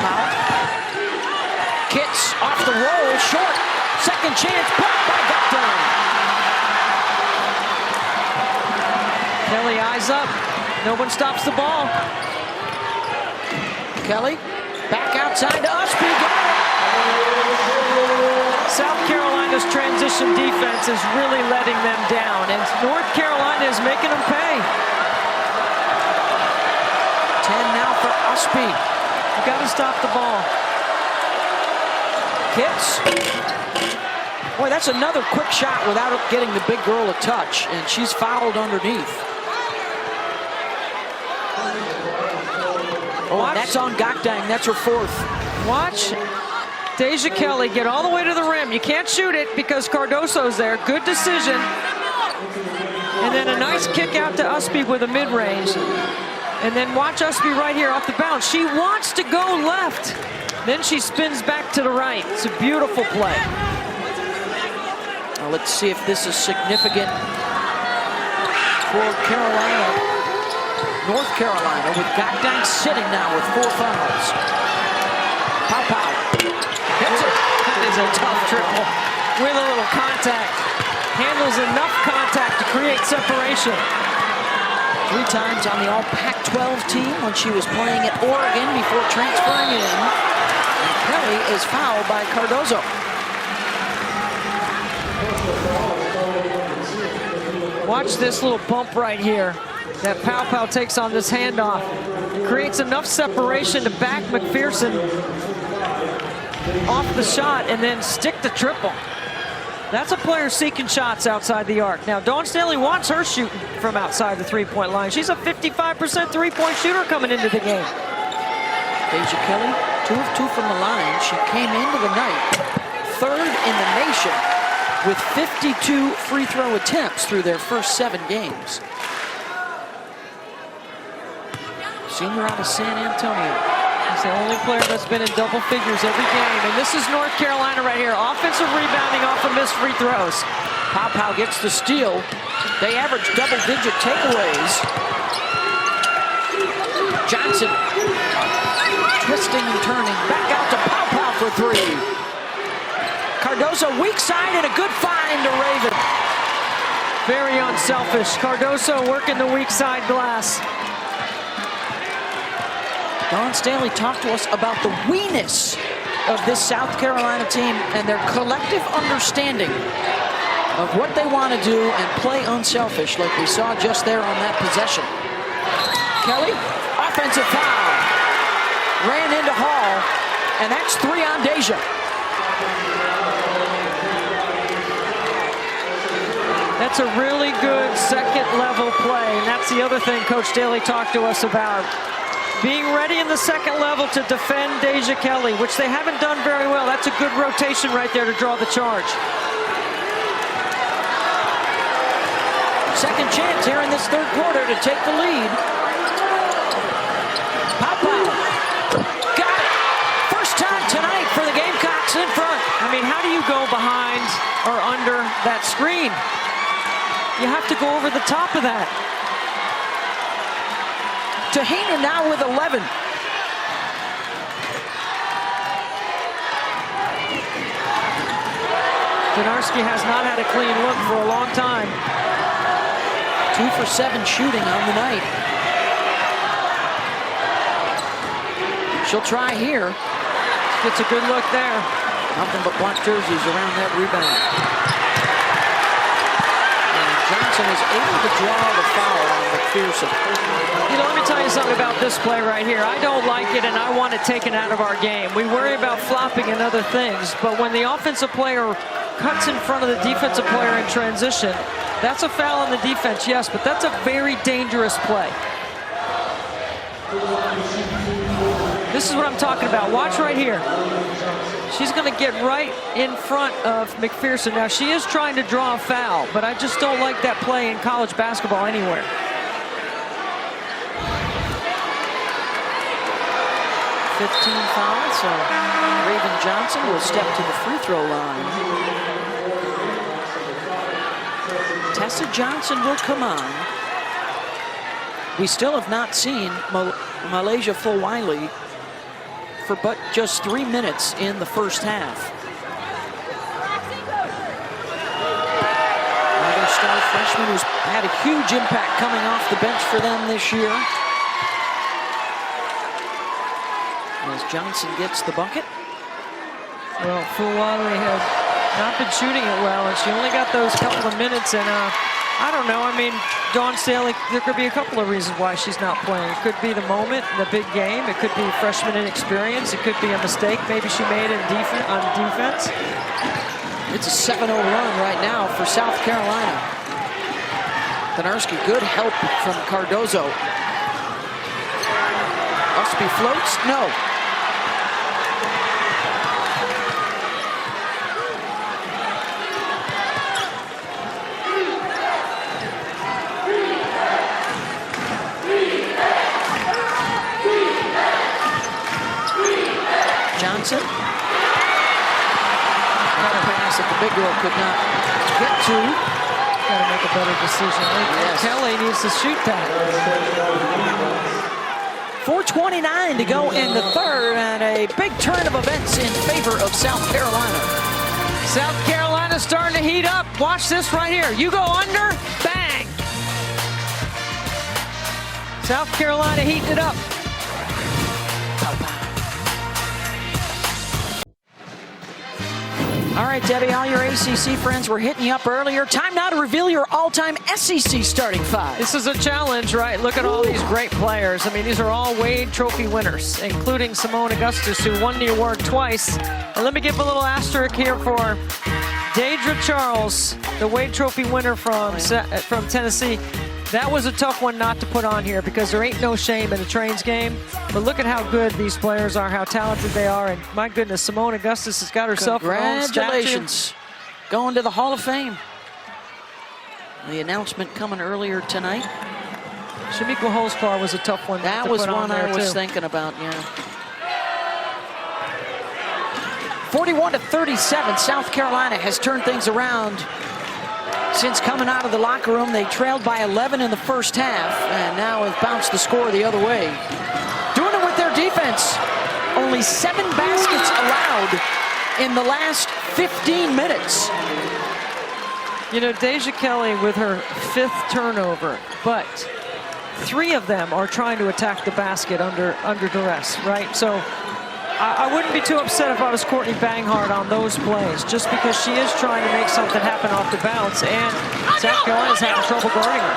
Pow. Kits off the roll, short. Second chance, blocked by Gakdang. Kelly eyes up. No one stops the ball. Kelly back outside to Usby. Got it. South Carolina's transition defense is really letting them down, and North Carolina is making them pay. 10 now for Usby. You got to stop the ball. Kits. Boy, that's another quick shot without getting the big girl a touch, and she's fouled underneath. Oh, and that's on Gakdang. That's her 4th. Watch Deja Kelly get all the way to the rim. You can't shoot it because Cardoso's there. Good decision. And then a nice kick out to Usby with a mid-range. And then watch Usby right here off the bounce. She wants to go left. Then she spins back to the right. It's a beautiful play. Now let's see if this is significant for Carolina. North Carolina with Gakdang sitting now with 4 fouls. Pow. Hits it. That is a tough triple with a little contact. Handles enough contact to create separation. 3 times on the all Pac-12 team when she was playing at Oregon before transferring in. And Kelly is fouled by Cardoso. Watch this little bump right here that Pow takes on this handoff. Creates enough separation to back McPherson off the shot and then stick the triple. That's a player seeking shots outside the arc. Now, Dawn Staley wants her shooting from outside the three-point line. She's a 55% three-point shooter coming into the game. Deja Kelly, 2 of 2 from the line. She came into the night 3rd in the nation with 52 free throw attempts through their first 7 games. Senior out of San Antonio. He's the only player that's been in double figures every game. And this is North Carolina right here. Offensive rebounding off of missed free throws. Pow gets the steal. They average double-digit takeaways. Johnson twisting and turning. Back out to Pow for 3. Cardoso weak side and a good find to Raven. Very unselfish. Cardoso working the weak side glass. Dawn Staley talked to us about the weeness of this South Carolina team and their collective understanding of what they want to do and play unselfish like we saw just there on that possession. Kelly, offensive foul. Ran into Hall, and that's 3 on Deja. That's a really good second level play, and that's the other thing Coach Staley talked to us about. Being ready in the second level to defend Deja Kelly, which they haven't done very well. That's a good rotation right there to draw the charge. Second chance here in this 3rd quarter to take the lead. Pow. Got it. First time tonight for the Gamecocks in front. I mean, how do you go behind or under that screen? You have to go over the top of that. Te-Hina now with 11. Donarski has not had a clean look for a long time. 2 for 7 shooting on the night. She'll try here. Gets a good look there. Nothing but black jerseys around that rebound. And Johnson is able to draw the foul on McPherson. You know, let me tell you something about this play right here. I don't like it, and I want it taken out of our game. We worry about flopping and other things, but when the offensive player cuts in front of the defensive player in transition, that's a foul on the defense, yes, but that's a very dangerous play. This is what I'm talking about. Watch right here. She's going to get right in front of McPherson. Now, she is trying to draw a foul, but I just don't like that play in college basketball anywhere. Fouls, so Raven Johnson will step to the free throw line. Tessa Johnson will come on. We still have not seen Malaysia Fulwiley for but just 3 minutes in the first half. Another star freshman who's had a huge impact coming off the bench for them this year. As Johnson gets the bucket. Well, Fulwiley has not been shooting it well, and she only got those couple of minutes, and I don't know. I mean, Dawn Staley, there could be a couple of reasons why she's not playing. It could be the moment, the big game. It could be freshman inexperience. It could be a mistake maybe she made on defense. It's a 7-0 run right now for South Carolina. Konarski, good help from Cardoso. Usby floats, no. Johnson. Got a pass that the big girl could not get to. Got to make a better decision. Yes. Kelly needs to shoot that. 4:29 to go in the third, and a big turn of events in favor of South Carolina. South Carolina's starting to heat up. Watch this right here. You go under, bang. South Carolina heating it up. All right, Debbie, all your ACC friends were hitting you up earlier. Time now to reveal your all-time SEC starting five. This is a challenge, right? Look at all these great players. I mean, these are all Wade Trophy winners, including Simone Augustus, who won the award twice. And let me give a little asterisk here for Deja Charles, the Wade Trophy winner from Tennessee. That was a tough one not to put on here because there ain't no shame in the Trains game. But look at how good these players are, how talented they are. And my goodness, Simone Augustus has got herself her own statue. Congratulations. Going to the Hall of Fame. The announcement coming earlier tonight. Shamika Holspar was a tough one. That was one I was thinking about, yeah. 41-37, South Carolina has turned things around. Since coming out of the locker room, they trailed by 11 in the first half, and now have bounced the score the other way. Doing it with their defense. Only 7 baskets allowed in the last 15 minutes. You know, Deja Kelly with her 5th turnover, but 3 of them are trying to attack the basket under duress, right? So I wouldn't be too upset if I was Courtney Banghart on those plays, just because she is trying to make something happen off the bounce, and South Carolina's having trouble guarding her.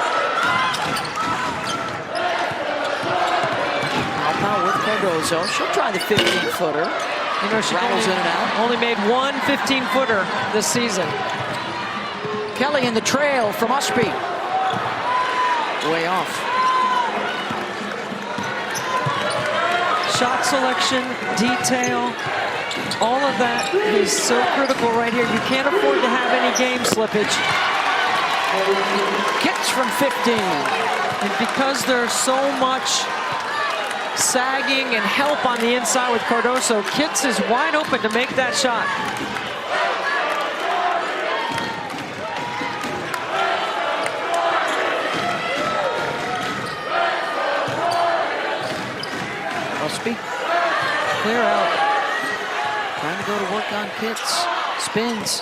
Alpau with Cardoso. She'll try the 15-footer. You know, she rattles in and out. Only made 1 15-footer this season. Kelly in the trail from Usby. Way off. Shot selection, detail, all of that is so critical right here. You can't afford to have any game slippage. Kicks from 15. And because there's so much sagging and help on the inside with Cardoso, Kitts is wide open to make that shot. Clear out. Trying to go to work on Kitts. Spins.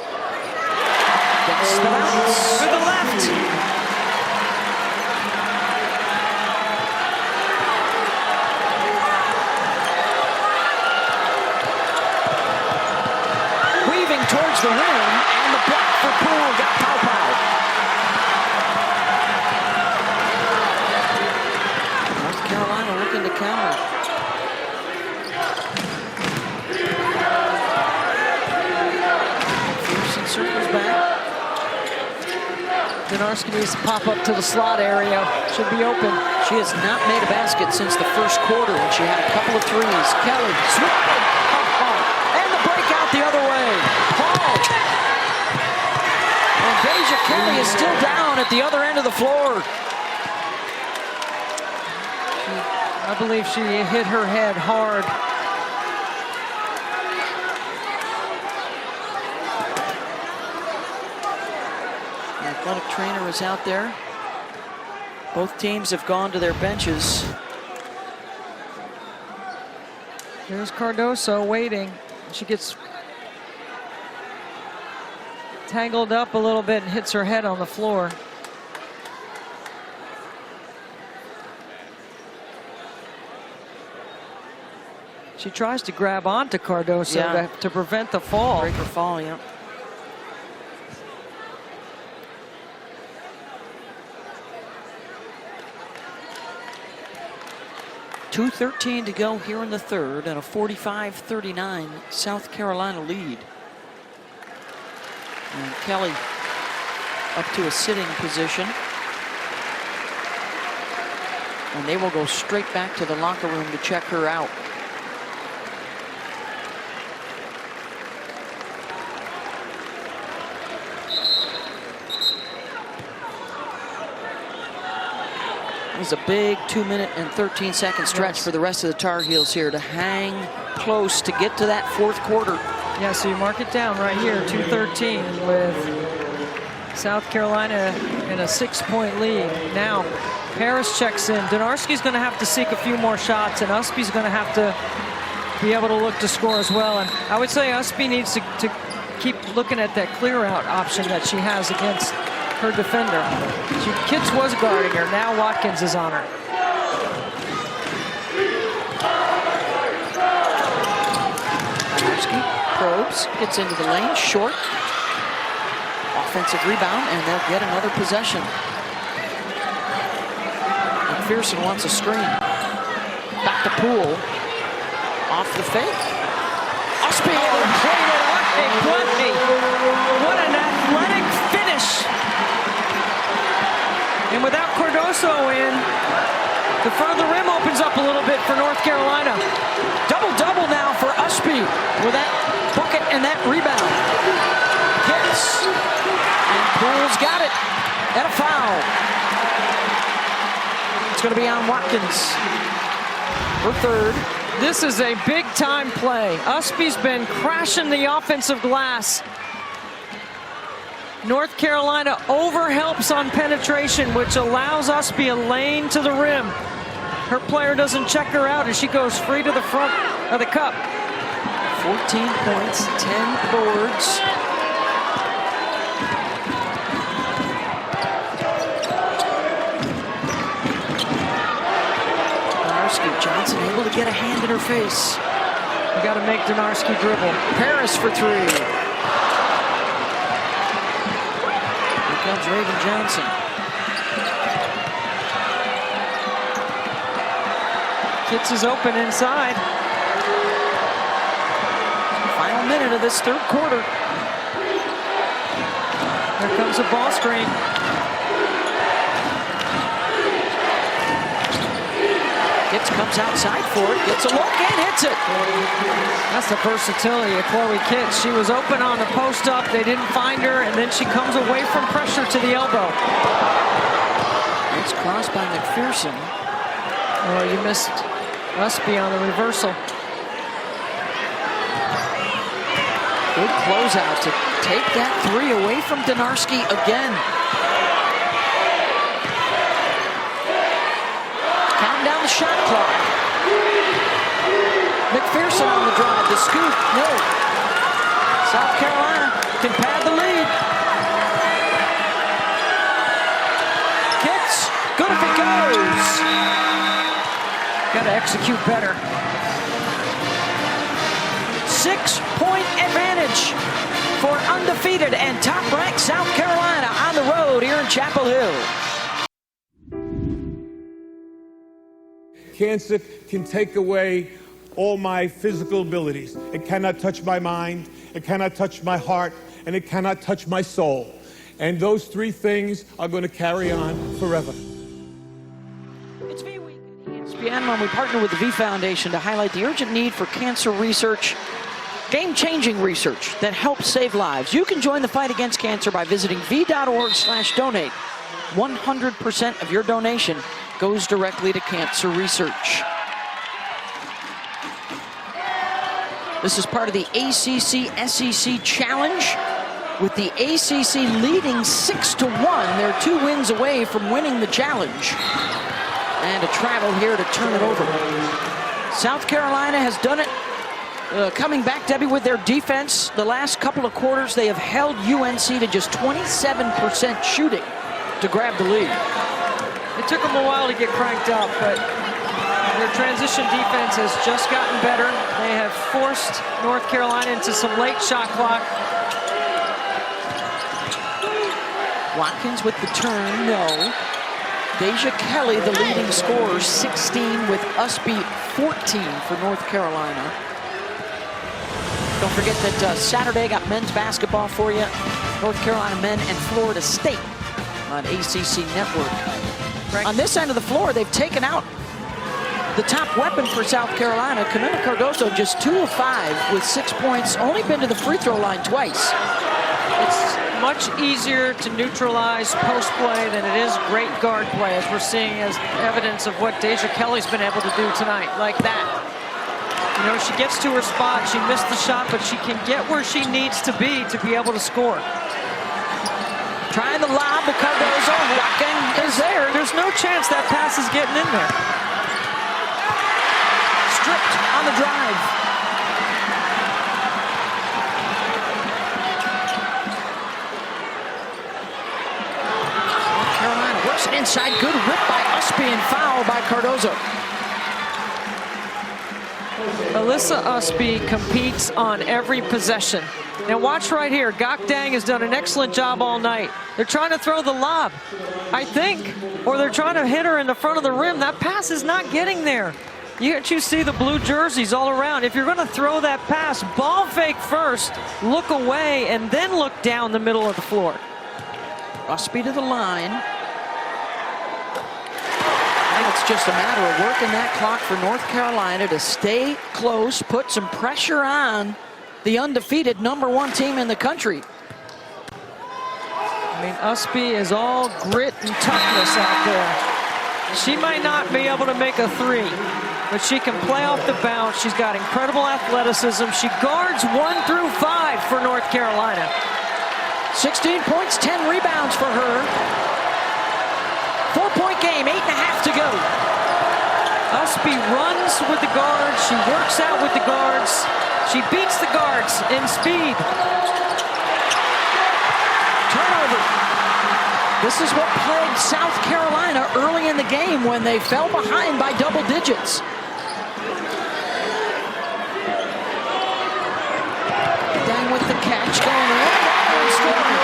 Gets the bounce. To the left. towards the rim, and the block for Poole got pow-pow. North Carolina looking to counter. Pearson circles back. Donarski needs to pop up to the slot area. Should be open. She has not made a basket since the first quarter when she had a couple of threes. Kelly, swatted. And the breakout the other way. Paul. And Deja Kelly is still down at the other end of the floor. I believe she hit her head hard. The athletic trainer is out there. Both teams have gone to their benches. There's Cardoso waiting. She gets tangled up a little bit and hits her head on the floor. She tries to grab onto Cardoso to prevent the fall. Break her fall, yeah. .2:13 to go here in the third, and a 45-39 South Carolina lead. And Kelly up to a sitting position. And they will go straight back to the locker room to check her out. It was a big 2-minute and 13-second stretch for the rest of the Tar Heels here to hang close to get to that fourth quarter. Yeah, so you mark it down right here, 2:13 with South Carolina in a 6-point lead. Now, Harris checks in. Donarski's going to have to seek a few more shots, and Usby's going to have to be able to look to score as well. And I would say Usby needs to keep looking at that clear-out option that she has against her defender. Kitts was guarding her. Now Watkins is on her. Probes, gets into the lane, short. Offensive rebound, and they'll get another possession. McPherson wants a screen. Back to Poole. Off the fake. Usby able to play it off. What an athletic finish. And without Cardoso in, the front of the rim opens up a little bit for North Carolina. Double-double now for Usby with that bucket and that rebound. Hits. And Poole's got it. And a foul. It's going to be on Watkins. Her third. This is a big-time play. Usby's been crashing the offensive glass. North Carolina overhelps on penetration, which allows Usby a lane to the rim. Her player doesn't check her out as she goes free to the front of the cup. 14 points, 10 boards. Johnson able to get a hand in her face. You got to make Donarski dribble. Paris for three. Here comes Raven Johnson. Kitts is open inside. Final minute of this third quarter. Here comes a ball screen. Kitts comes outside for it, gets a look and hits it. That's the versatility of Chloe Kitts. She was open on the post up, they didn't find her, and then she comes away from pressure to the elbow. It's crossed by McPherson. Oh, you missed Usby on the reversal. Good closeout to take that three away from Donarski again. Down the shot clock. McPherson on the drive, the scoop, no. South Carolina can pad the lead. Kitts, good if it goes. Got to execute better. 6-point advantage for undefeated and top-ranked South Carolina on the road here in Chapel Hill. Cancer can take away all my physical abilities. It cannot touch my mind, it cannot touch my heart, and it cannot touch my soul. And those three things are going to carry on forever. It's V Week at ESPN when we partner with the V Foundation to highlight the urgent need for cancer research, game-changing research that helps save lives. You can join the fight against cancer by visiting v.org/donate. 100% of your donation goes directly to cancer research. This is part of the ACC-SEC Challenge, with the ACC leading 6-1. They're 2 wins away from winning the challenge. And a travel here to turn it over. South Carolina has done it. Coming back, Debbie, with their defense. The last couple of quarters, they have held UNC to just 27% shooting to grab the lead. It took them a while to get cranked up, but their transition defense has just gotten better. They have forced North Carolina into some late shot clock. Watkins with the turn, no. Deja Kelly, the leading scorer, 16 with Usby 14 for North Carolina. Don't forget that Saturday got men's basketball for you. North Carolina men and Florida State on ACC Network. Right. On this end of the floor, they've taken out the top weapon for South Carolina. Kamilla Cardoso just 2 of 5 with 6 points, only been to the free throw line twice. It's much easier to neutralize post play than it is great guard play, as we're seeing as evidence of what Deja Kelly's been able to do tonight, like that. You know, she gets to her spot, she missed the shot, but she can get where she needs to be able to score. Trying the lob to Cardoso, Watkins is there. There's no chance that pass is getting in there. Stripped on the drive. North Carolina works it inside, good rip by Usby and foul by Cardoso. Alyssa Usby competes on every possession. Now watch right here. Gokdang has done an excellent job all night. They're trying to throw the lob, I think, or they're trying to hit her in the front of the rim. That pass is not getting there. You see the blue jerseys all around. If you're going to throw that pass, ball fake first, look away, and then look down the middle of the floor. Usby to the line. I think it's just a matter of working that clock for North Carolina to stay close, put some pressure on the undefeated #1 team in the country. I mean, Usby is all grit and toughness out there. She might not be able to make a 3, but she can play off the bounce. She's got incredible athleticism. She guards 1 through 5 for North Carolina. 16 points, 10 rebounds for her. 4-point game, 8.5 to go. Usby runs with the guards. She works out with the guards. She beats the guards in speed. Turnover. This is what plagued South Carolina early in the game when they fell behind by double digits. Dang with the catch, going right out and scoring.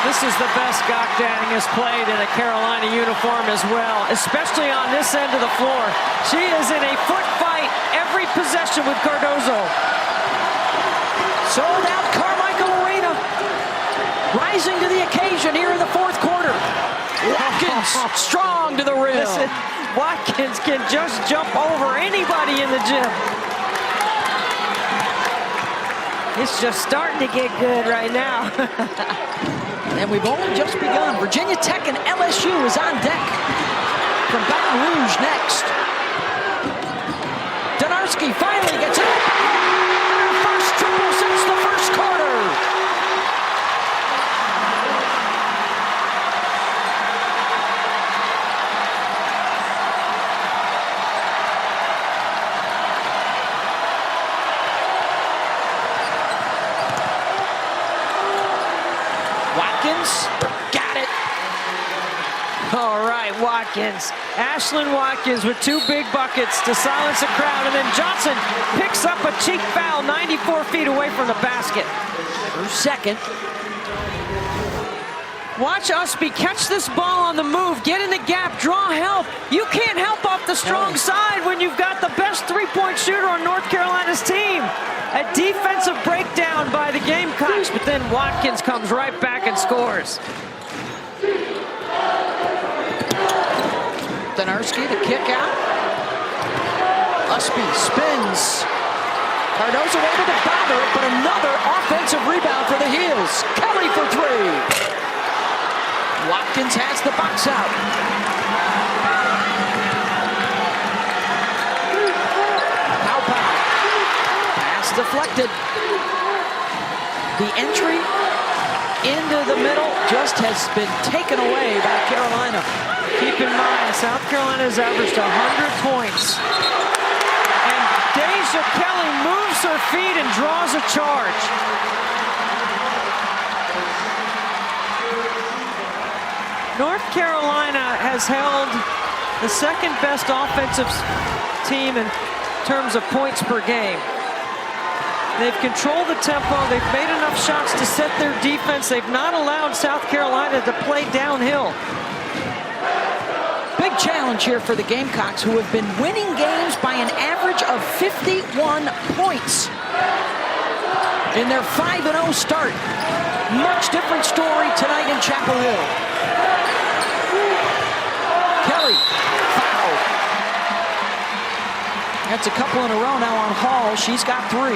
This is the best Gokdang has played in a Carolina uniform as well, especially on this end of the floor. She is in a foot fight every possession with Cardoso. Sold out Carmichael Arena. Rising to the occasion here in the 4th quarter. Watkins strong to the rim. Listen, Watkins can just jump over anybody in the gym. It's just starting to get good right now. And we've only just begun. Virginia Tech and LSU is on deck. From Baton Rouge next. Donarski finally gets it. First triple since the first quarter. Watkins got it. All right, Watkins. Ashlyn Watkins with 2 big buckets to silence the crowd, and then Johnson picks up a cheek foul 94 feet away from the basket. Her second. Watch Usby catch this ball on the move, get in the gap, draw help. You can't help off the strong side when you've got the best 3-point shooter on North Carolina's team. A defensive breakdown by the Gamecocks, but then Watkins comes right back and scores. Denarski, the kick out. Usby spins. Cardoso able to bother it, but another offensive rebound for the Heels. Kelly for 3. Watkins has the box out. Pow. Pass deflected. The entry into the middle just has been taken away by Carolina. Keep in mind, South Carolina has averaged 100 points. And Deja Kelly moves her feet and draws a charge. North Carolina has held the second best offensive team in terms of points per game. They've controlled the tempo. They've made enough shots to set their defense. They've not allowed South Carolina to play downhill. Big challenge here for the Gamecocks, who have been winning games by an average of 51 points in their 5-0 start. Much different story tonight in Chapel Hill. Kelly, foul. That's a couple in a row now on Hall. She's got 3.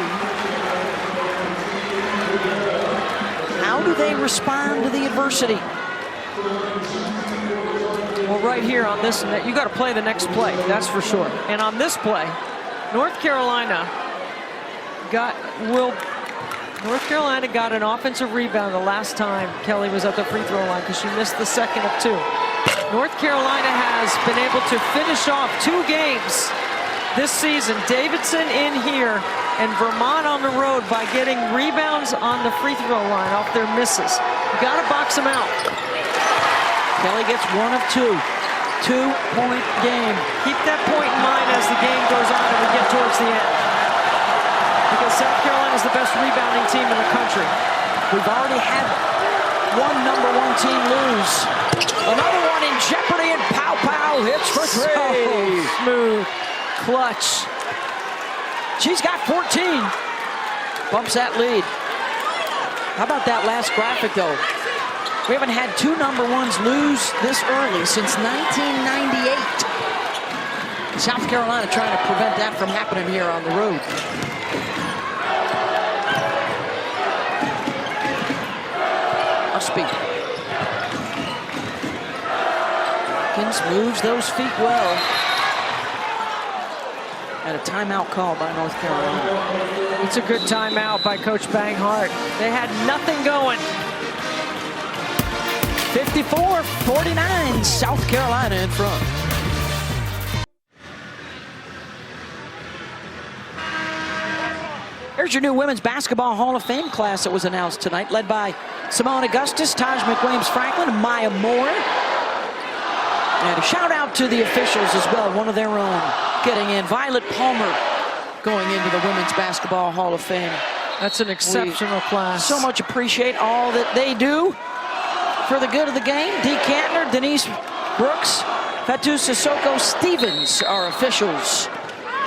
How do they respond to the adversity? Well, right here on this, you got to play the next play, that's for sure. And on this play, North Carolina got an offensive rebound the last time Kelly was at the free throw line because she missed the second of 2. North Carolina has been able to finish off 2 games this season. Davidson in here and Vermont on the road by getting rebounds on the free throw line off their misses. You got to box them out. Kelly gets 1 of 2. 2-point game. Keep that point in mind as the game goes on and we get towards the end. Because South Carolina is the best rebounding team in the country. We've already had one #1 team lose. Another one in jeopardy, and Pow hits for 3. So smooth. Clutch. She's got 14. Bumps that lead. How about that last graphic, though? We haven't had 2 #1s lose this early since 1998. South Carolina trying to prevent that from happening here on the road. Usby. Watkins moves those feet well. And a timeout call by North Carolina. It's a good timeout by Coach Banghart. They had nothing going. 54-49, South Carolina in front. Here's your new Women's Basketball Hall of Fame class that was announced tonight, led by Simone Augustus, Taj McWilliams-Franklin, and Maya Moore. And a shout out to the officials as well, one of their own getting in. Violet Palmer going into the Women's Basketball Hall of Fame. That's an exceptional class. So much appreciate all that they do for the good of the game. Dee Kantner, Denise Brooks, Fatu Sissoko Stevens are officials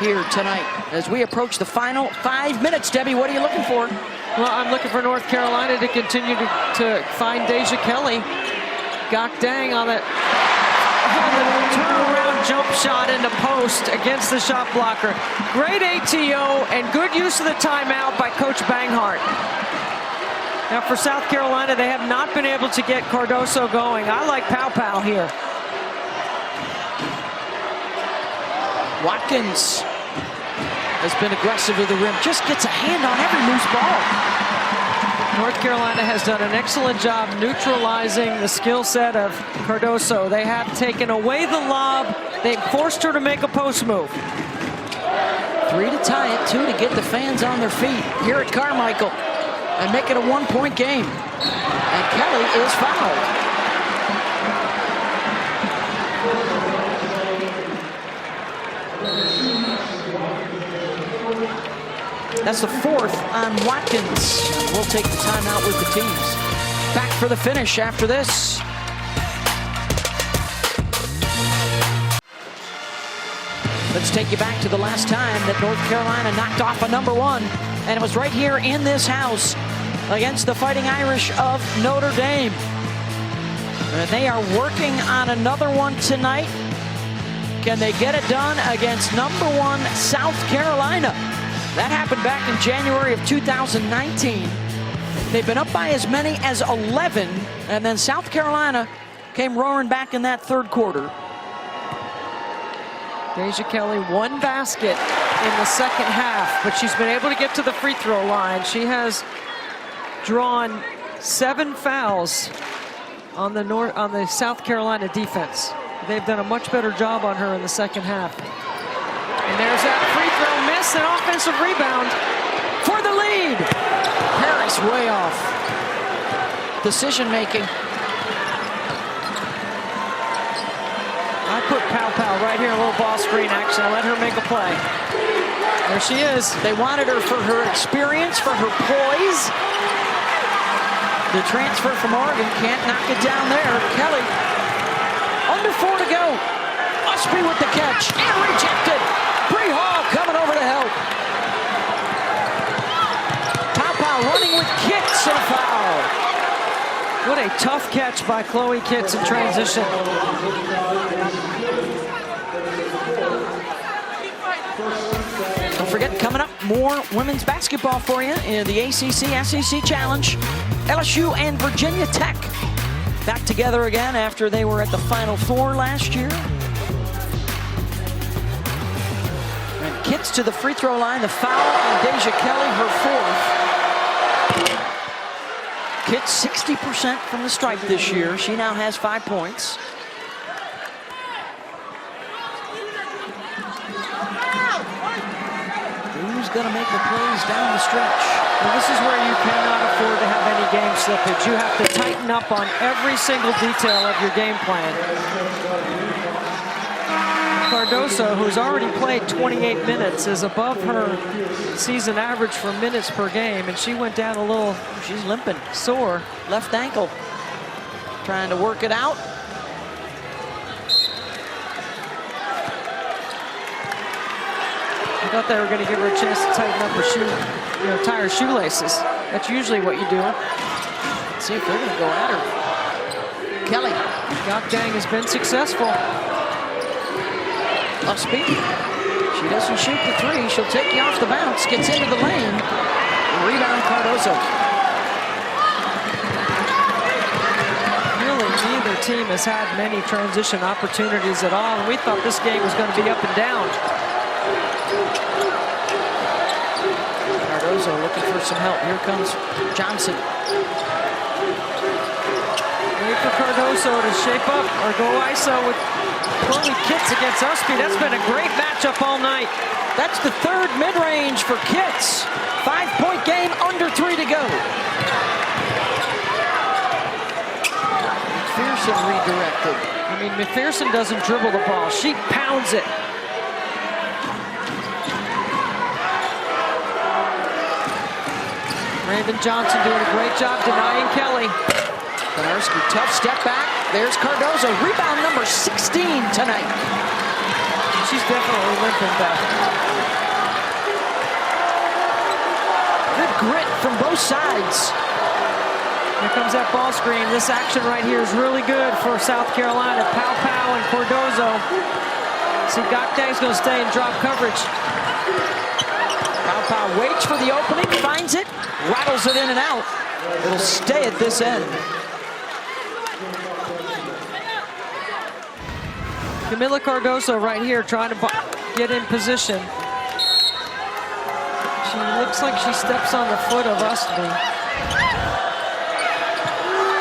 here tonight as we approach the final 5 minutes. Debbie, what are you looking for? Well, I'm looking for North Carolina to continue to find Deja Kelly. Gok Dang on the turnaround jump shot in the post against the shot blocker. Great ATO and good use of the timeout by Coach Banghart. Now for South Carolina, they have not been able to get Cardoso going. I like Pow here. Watkins has been aggressive to the rim, just gets a hand on every loose ball. North Carolina has done an excellent job neutralizing the skill set of Cardoso. They have taken away the lob. They've forced her to make a post move. 3 to tie it, 2 to get the fans on their feet here at Carmichael and make it a 1-point game. And Kelly is fouled. That's the 4th on Watkins. We'll take the timeout with the teams. Back for the finish after this. Let's take you back to the last time that North Carolina knocked off a #1. And it was right here in this house against the Fighting Irish of Notre Dame. And they are working on another one tonight. Can they get it done against #1 South Carolina? That happened back in January of 2019. They've been up by as many as 11, and then South Carolina came roaring back in that 3rd quarter. Deja Kelly, 1 basket in the 2nd half, but she's been able to get to the free throw line. She has drawn 7 fouls on the South Carolina defense. They've done a much better job on her in the 2nd half. And there's that free throw miss, an offensive rebound For the lead! Harris way off. Decision making. I put Pow Pow right here, a little ball screen action. I let her make a play. There she is. They wanted her for her experience, for her poise. The transfer from Oregon can't knock it down there. Kelly, under 4 to go. Usby with the catch and rejected. Bree Hall coming over to help. Pow Pow running with Kitts and a foul. What a tough catch by Chloe Kitts in transition. Don't forget, coming up, more women's basketball for you in the ACC-SEC Challenge. LSU and Virginia Tech back together again after they were at the Final Four last year. And Kitts to the free throw line, the foul on Deja Kelly, her 4th. Kitts 60% from the stripe this year. She now has 5 points. Who's going to make the plays down the stretch? Well, this is where you cannot afford to have any game slippage. You have to tighten up on every single detail of your game plan. Cardoso, who's already played 28 minutes, is above her season average for minutes per game, and she went down a little. She's limping. Sore. Left ankle. Trying to work it out. I thought they were going to give her a chance to tighten up her tie her shoelaces. That's usually what you do. Let's see if they're going to go at her. Kelly. Gang has been successful. Usby. She doesn't shoot the 3. She'll take you off the bounce. Gets into the lane. Rebound Cardoso. Really, neither team has had many transition opportunities at all, and we thought this game was going to be up and down. Cardoso looking for some help. Here comes Johnson. Wait for Cardoso to shape up or go ISO with Chloe Kitts against Usby. That's been a great matchup all night. That's the 3rd mid-range for Kitts. 5-point game, under 3 to go. McPherson redirected. I mean, McPherson doesn't dribble the ball. She pounds it. Raven Johnson doing a great job denying Kelly. Konarski, tough step back. There's Cardoso. Rebound number 16 tonight. She's definitely limping back. Good grit from both sides. Here comes that ball screen. This action right here is really good for South Carolina. Pow Pow and Cardoso. See, Gakdang's going to stay in drop coverage. Pow Pow waits for the opening, finds it, rattles it in and out. It'll stay at this end. Kamilla Cardoso right here trying to get in position. She looks like she steps on the foot of Usby.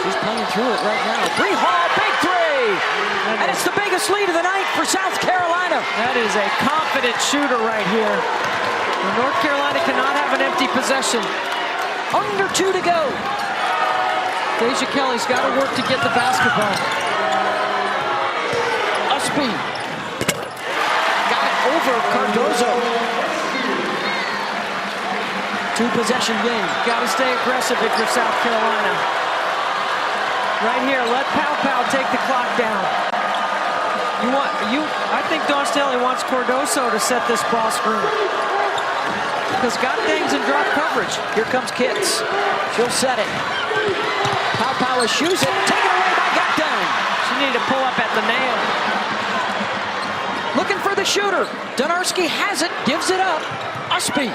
She's playing through it right now. Bree Hall, big 3! And it's the biggest lead of the night for South Carolina. That is a confident shooter right here. North Carolina cannot have an empty possession. Under 2 to go. Deja Kelly's got to work to get the basketball. Usby got it over Cardoso. Two-possession game. Got to stay aggressive if you're South Carolina. Right here, let Pow take the clock down. I think Dawn Staley wants Cardoso to set this ball screen. Because Gotdang's in drop coverage. Here comes Kitts. She'll set it. Pow eschews it. Taken away by Gotdang. She needed to pull up at the nail. Looking for the shooter. Donarski has it. Gives it up. Usby.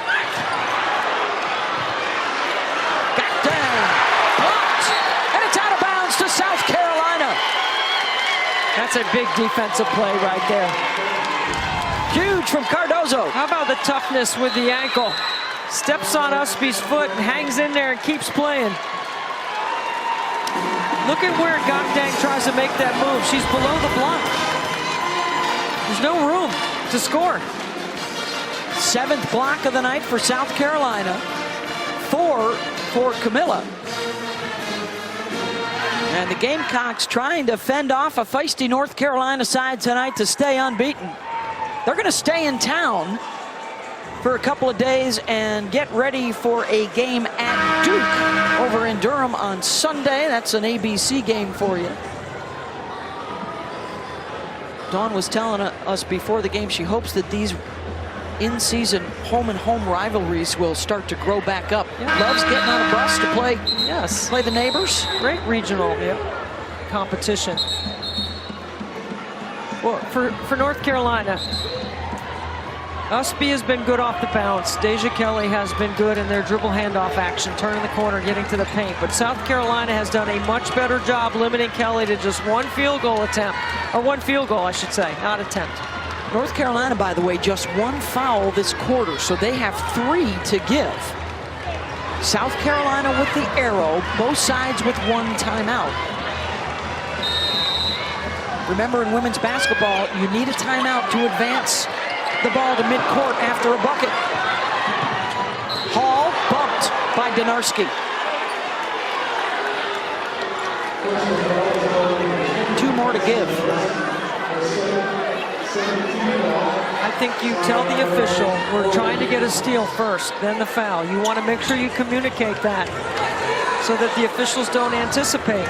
Gotdang. Blocked. And it's out of bounds to South Carolina. That's a big defensive play right there. Huge from Cardoso. How about the toughness with the ankle? Steps on Usby's foot and hangs in there and keeps playing. Look at where Gotdang tries to make that move. She's below the block. There's no room to score. 7th block of the night for South Carolina. 4 for Kamilla. And the Gamecocks trying to fend off a feisty North Carolina side tonight to stay unbeaten. They're going to stay in town for a couple of days and get ready for a game at Duke over in Durham on Sunday. That's an ABC game for you. Dawn was telling us before the game she hopes that these in-season home-and-home rivalries will start to grow back up. Yeah. Loves getting on a bus to play, Yes. play the neighbors. Great regional competition. Well, for North Carolina, Usby has been good off the bounce. Deja Kelly has been good in their dribble handoff action, turning the corner, getting to the paint. But South Carolina has done a much better job limiting Kelly to just one field goal attempt. Or one field goal, I should say, not attempt. North Carolina, by the way, just 1 foul this quarter, so they have 3 to give. South Carolina with the arrow, both sides with 1 timeout. Remember, in women's basketball, you need a timeout to advance the ball to midcourt after a bucket. Hall bumped by Donarski. 2 more to give. I think you tell the official, we're trying to get a steal first, then the foul. You want to make sure you communicate that so that the officials don't anticipate,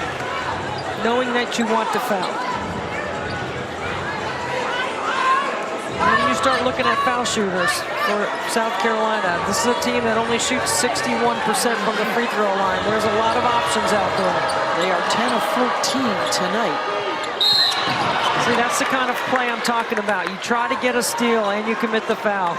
knowing that you want to foul. And then you start looking at foul shooters for South Carolina. This is a team that only shoots 61% from the free throw line. There's a lot of options out there. They are 10 of 14 tonight. See, that's the kind of play I'm talking about. You try to get a steal and you commit the foul.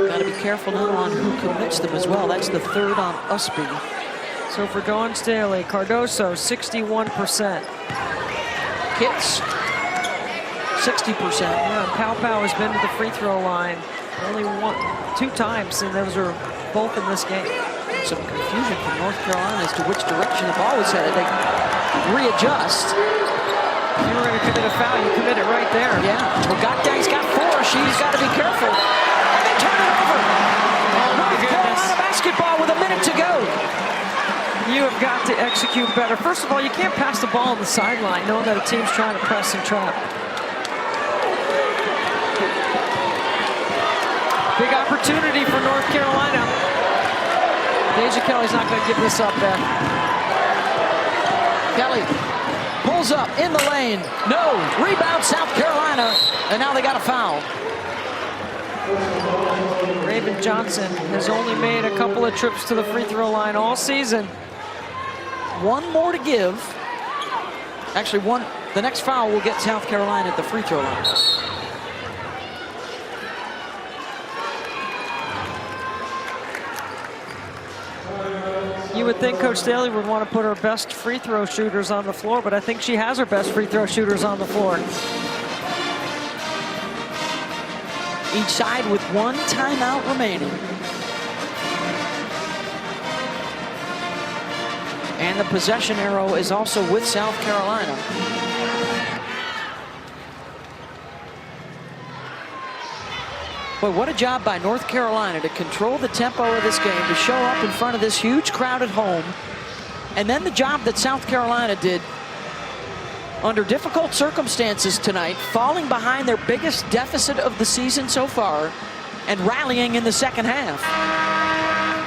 Got to be careful now on who commits them as well. That's the 3rd on Usby. So for Dawn Staley, Cardoso, 61%. Kitts, 60%. Yeah, Pow has been to the free throw line only 2 times, and those are both in this game. Some confusion from North Carolina as to which direction the ball was headed. They readjust. If you were going to commit a foul, you commit it right there. Yeah, well, Gotdang's got 4. She's got to be careful. And they turn it over. North Carolina basketball with a minute to go. You have got to execute better. First of all, you can't pass the ball on the sideline knowing that a team's trying to press and trap. Big opportunity for North Carolina. Deja Kelly's not going to give this up there. Kelly pulls up in the lane. No. Rebound South Carolina. And now they got a foul. Raven Johnson has only made a couple of trips to the free throw line all season. 1 more to give. Actually, the next foul will get South Carolina at the free throw line. You would think Coach Staley would want to put her best free throw shooters on the floor, but I think she has her best free throw shooters on the floor. Each side with 1 timeout remaining. And the possession arrow is also with South Carolina. Boy, what a job by North Carolina to control the tempo of this game, to show up in front of this huge crowd at home. And then the job that South Carolina did under difficult circumstances tonight, falling behind their biggest deficit of the season so far and rallying in the second half.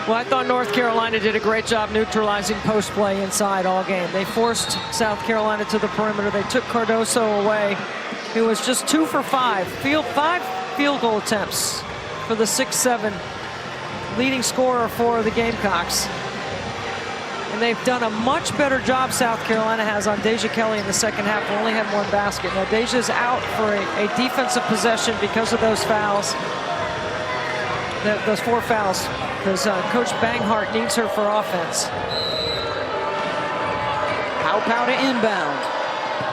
Well, I thought North Carolina did a great job neutralizing post play inside all game. They forced South Carolina to the perimeter. They took Cardoso away, who was just 2 for 5. Five field goal attempts for the 6'7" leading scorer for the Gamecocks. And they've done a much better job, South Carolina has, on Deja Kelly in the second half. We only had 1 basket. Now Deja's out for a defensive possession because of those fouls. Those 4 fouls, because Coach Banghart needs her for offense. Pow to inbound.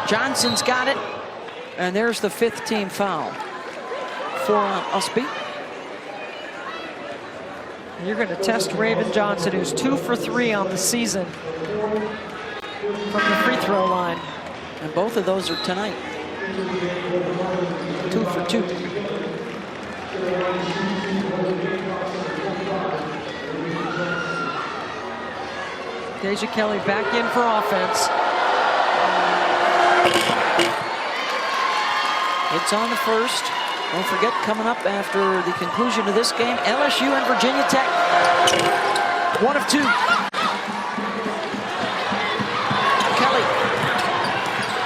Johnson's got it, and there's the 5th team foul. 4 on Usby. You're going to test Raven Johnson, who's 2 for 3 on the season from the free throw line. And both of those are tonight. 2 for 2. Deja Kelly back in for offense. It's on the first. Don't forget, coming up after the conclusion of this game, LSU and Virginia Tech. 1 of 2. Kelly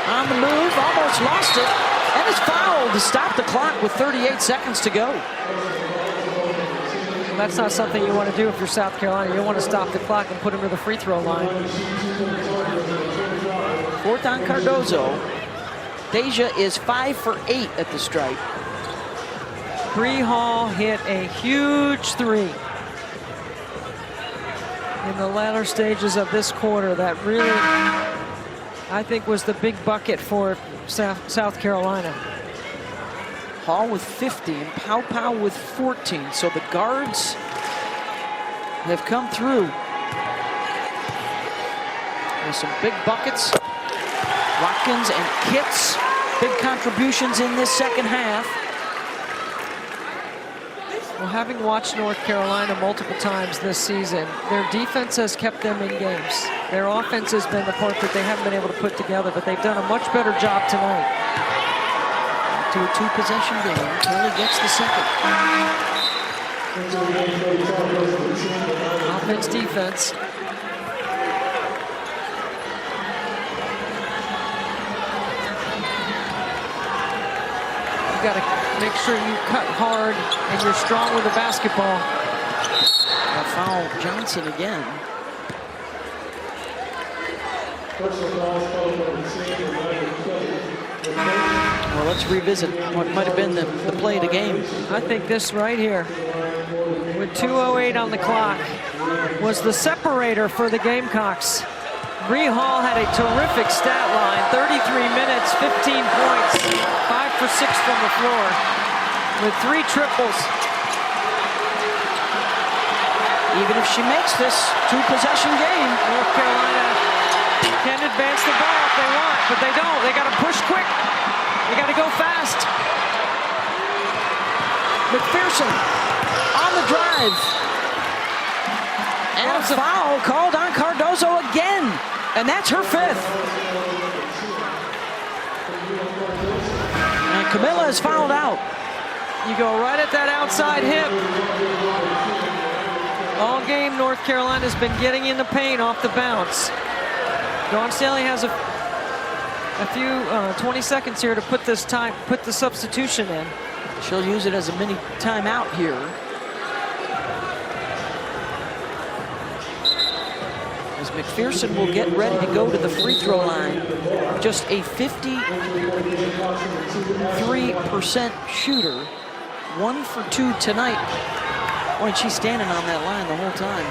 on the move, almost lost it, and is fouled to stop the clock with 38 seconds to go. That's not something you want to do if you're South Carolina. You want to stop the clock and put him to the free throw line. 4th on Cardoso. Deja is 5 for 8 at the stripe. Bree Hall hit a huge 3 in the latter stages of this quarter. That really, I think, was the big bucket for South Carolina. Hall with 50 and Pow with 14. So the guards have come through with some big buckets. Watkins and Kitts, big contributions in this second half. Well, having watched North Carolina multiple times this season, their defense has kept them in games. Their offense has been the part that they haven't been able to put together, but they've done a much better job tonight. To a 2-possession game. Kelly gets the second. Offense, defense. You got to make sure you cut hard and you're strong with the basketball. A foul, Johnson again. Well, let's revisit what might have been the play of the game. I think this right here, with 2:08 on the clock, was the separator for the Gamecocks. Bree Hall had a terrific stat line, 33 minutes, 15 points, 5 for 6 from the floor, with 3 triples. Even if she makes this 2-possession game, North Carolina can advance the ball if they want, but they don't. They got to push quick. They got to go fast. McPherson on the drive. And a foul called on Cardoso again. And that's her 5th. And Kamilla is fouled out. You go right at that outside hip. All game, North Carolina's been getting in the paint off the bounce. Dawn Staley has a few 20 seconds here to put the substitution in. She'll use it as a mini timeout here. As McPherson will get ready to go to the free throw line. Just a 53% shooter. 1 for 2 tonight. Boy, she's standing on that line the whole time.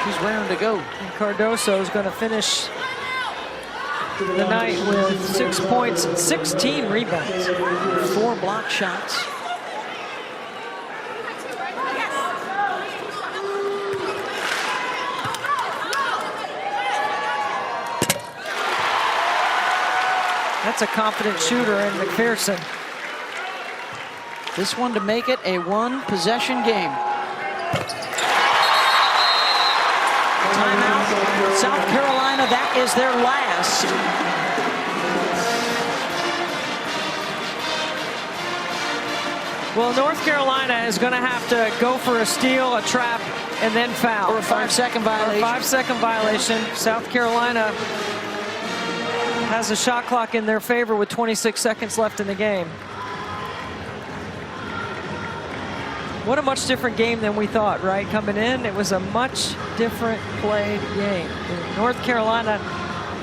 She's raring to go. And Cardoso is going to finish the night with 6 points and 16 rebounds. 4 block shots. That's a confident shooter in McPherson. This one to make it a 1-possession game. Timeout. South Carolina, that is their last. Well, North Carolina is going to have to go for a steal, a trap, and then foul. Or a 5-second violation. 5-second violation. South Carolina has a shot clock in their favor with 26 seconds left in the game. What a much different game than we thought, right? Coming in, it was a much different played game. North Carolina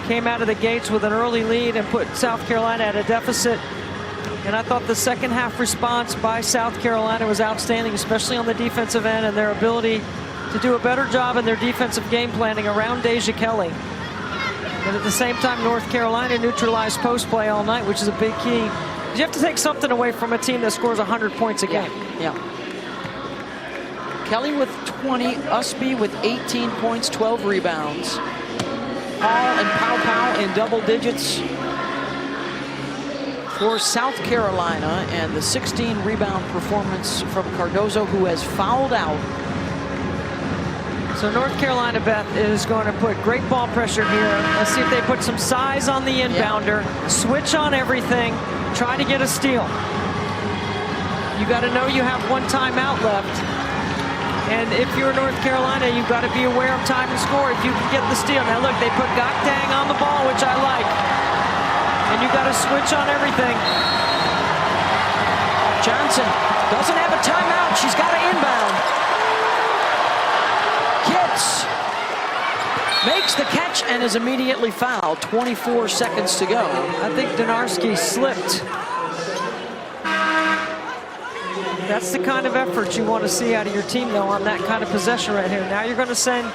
came out of the gates with an early lead and put South Carolina at a deficit. And I thought the second half response by South Carolina was outstanding, especially on the defensive end and their ability to do a better job in their defensive game planning around Deja Kelly. But at the same time, North Carolina neutralized post play all night, which is a big key. You have to take something away from a team that scores 100 points a game. Yeah. Kelly with 20, Usby with 18 points, 12 rebounds. Hall and Pow in double digits for South Carolina, and the 16 rebound performance from Cardoso, who has fouled out. So North Carolina, Beth, is going to put great ball pressure here. Let's see if they put some size on the inbounder, switch on everything, try to get a steal. You got to know you have one timeout left. And if you're North Carolina, you've got to be aware of time and score if you can get the steal. Now look, they put Gakdang on the ball, which I like. And you got to switch on everything. Johnson doesn't have a timeout. She's got to inbound. Kitts makes the catch and is immediately fouled. 24 seconds to go. I think Donarski slipped. That's the kind of effort you want to see out of your team, though, on that kind of possession right here. Now you're going to send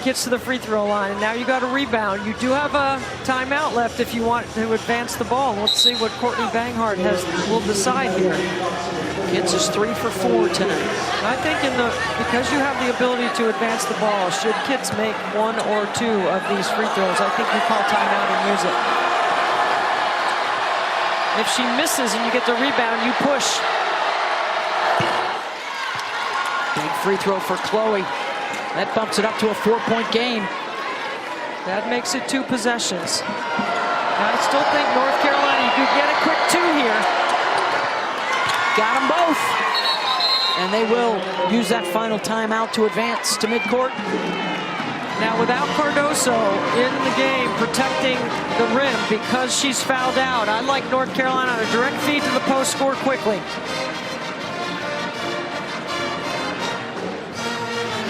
Kitts to the free throw line, and now you got a rebound. You do have a timeout left if you want to advance the ball. Let's see what Courtney Banghart will decide here. Kitts is 3 for 4 tonight. I think because you have the ability to advance the ball, should Kitts make 1 or 2 of these free throws, I think you call timeout and use it. If she misses and you get the rebound, you push. Big free throw for Chloe. That bumps it up to a 4-point game. That makes it 2 possessions. I still think North Carolina, you could get a quick 2 here. Got them both. And they will use that final timeout to advance to midcourt. Now without Cardoso in the game protecting the rim because she's fouled out, I like North Carolina on a direct feed to the post, score quickly.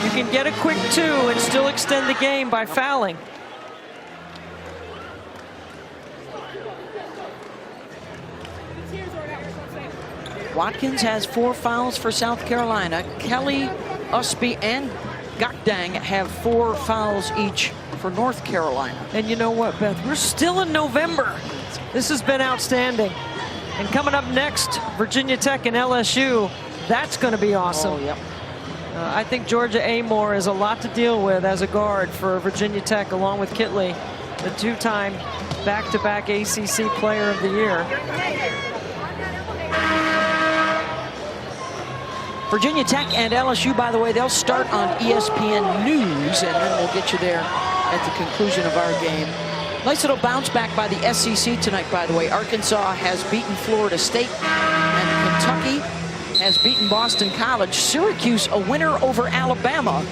You can get a quick 2 and still extend the game by fouling. Watkins has 4 fouls for South Carolina. Kelly, Usby, and Gakdang have 4 fouls each for North Carolina. And you know what, Beth? We're still in November. This has been outstanding. And coming up next, Virginia Tech and LSU. That's going to be awesome. Oh, yep. I think Georgia Amore is a lot to deal with as a guard for Virginia Tech, along with Kitley, the 2-time back-to-back ACC Player of the Year. Virginia Tech and LSU, by the way, they'll start on ESPN News, and then we'll get you there at the conclusion of our game. Nice little bounce back by the SEC tonight, by the way. Arkansas has beaten Florida State, and Kentucky has beaten Boston College. Syracuse a winner over Alabama.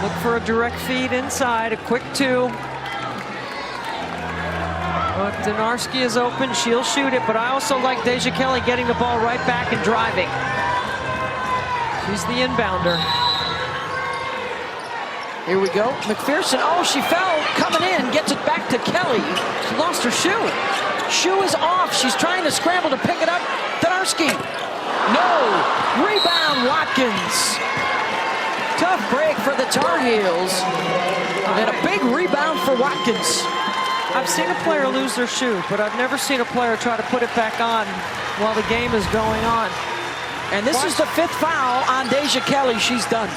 Look for a direct feed inside, a quick 2. But Donarski is open, she'll shoot it, but I also like Deja Kelly getting the ball right back and driving. She's the inbounder. Here we go. McPherson, oh, she fell, coming in, gets it back to Kelly. She lost her shoe. Shoe is off. She's trying to scramble to pick it up. Donarski. No. Rebound, Watkins. Tough break for the Tar Heels. And a big rebound for Watkins. I've seen a player lose their shoe, but I've never seen a player try to put it back on while the game is going on. And this is the 5th foul on Deja Kelly. She's done.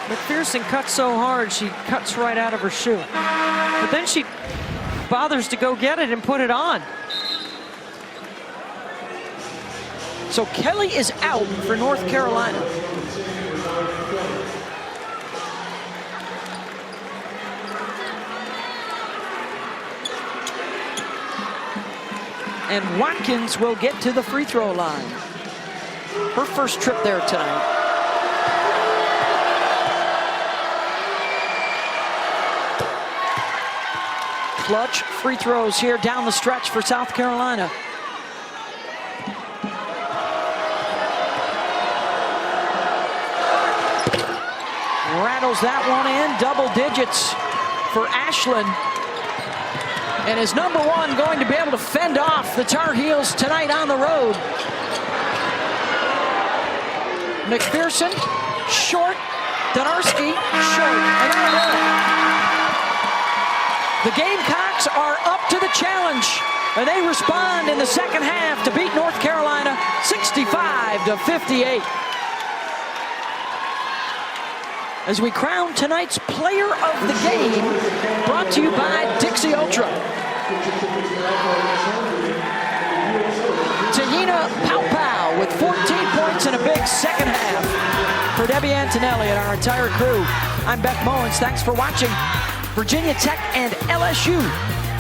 McPherson cuts so hard, she cuts right out of her shoe. But then she bothers to go get it and put it on. So Kelly is out for North Carolina. And Watkins will get to the free throw line. Her first trip there tonight. Clutch free throws here down the stretch for South Carolina. Rattles that one in, double digits for Ashland. And is number one going to be able to fend off the Tar Heels tonight on the road? McPherson, short. Donarski, short. And that'll do it. The Gamecocks are up to the challenge, and they respond in the second half to beat North Carolina 65-58. As we crown tonight's player of the game, brought to you by Dixie Ultra. Te-Hina Pow Pow with 14 points in a big second half. For Debbie Antonelli and our entire crew, I'm Beck Mullins. Thanks for watching. Virginia Tech and LSU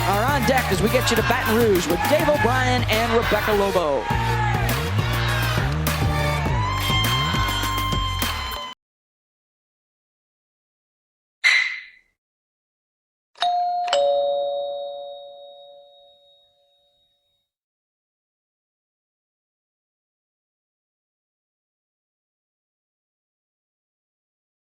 are on deck as we get you to Baton Rouge with Dave O'Brien and Rebecca Lobo.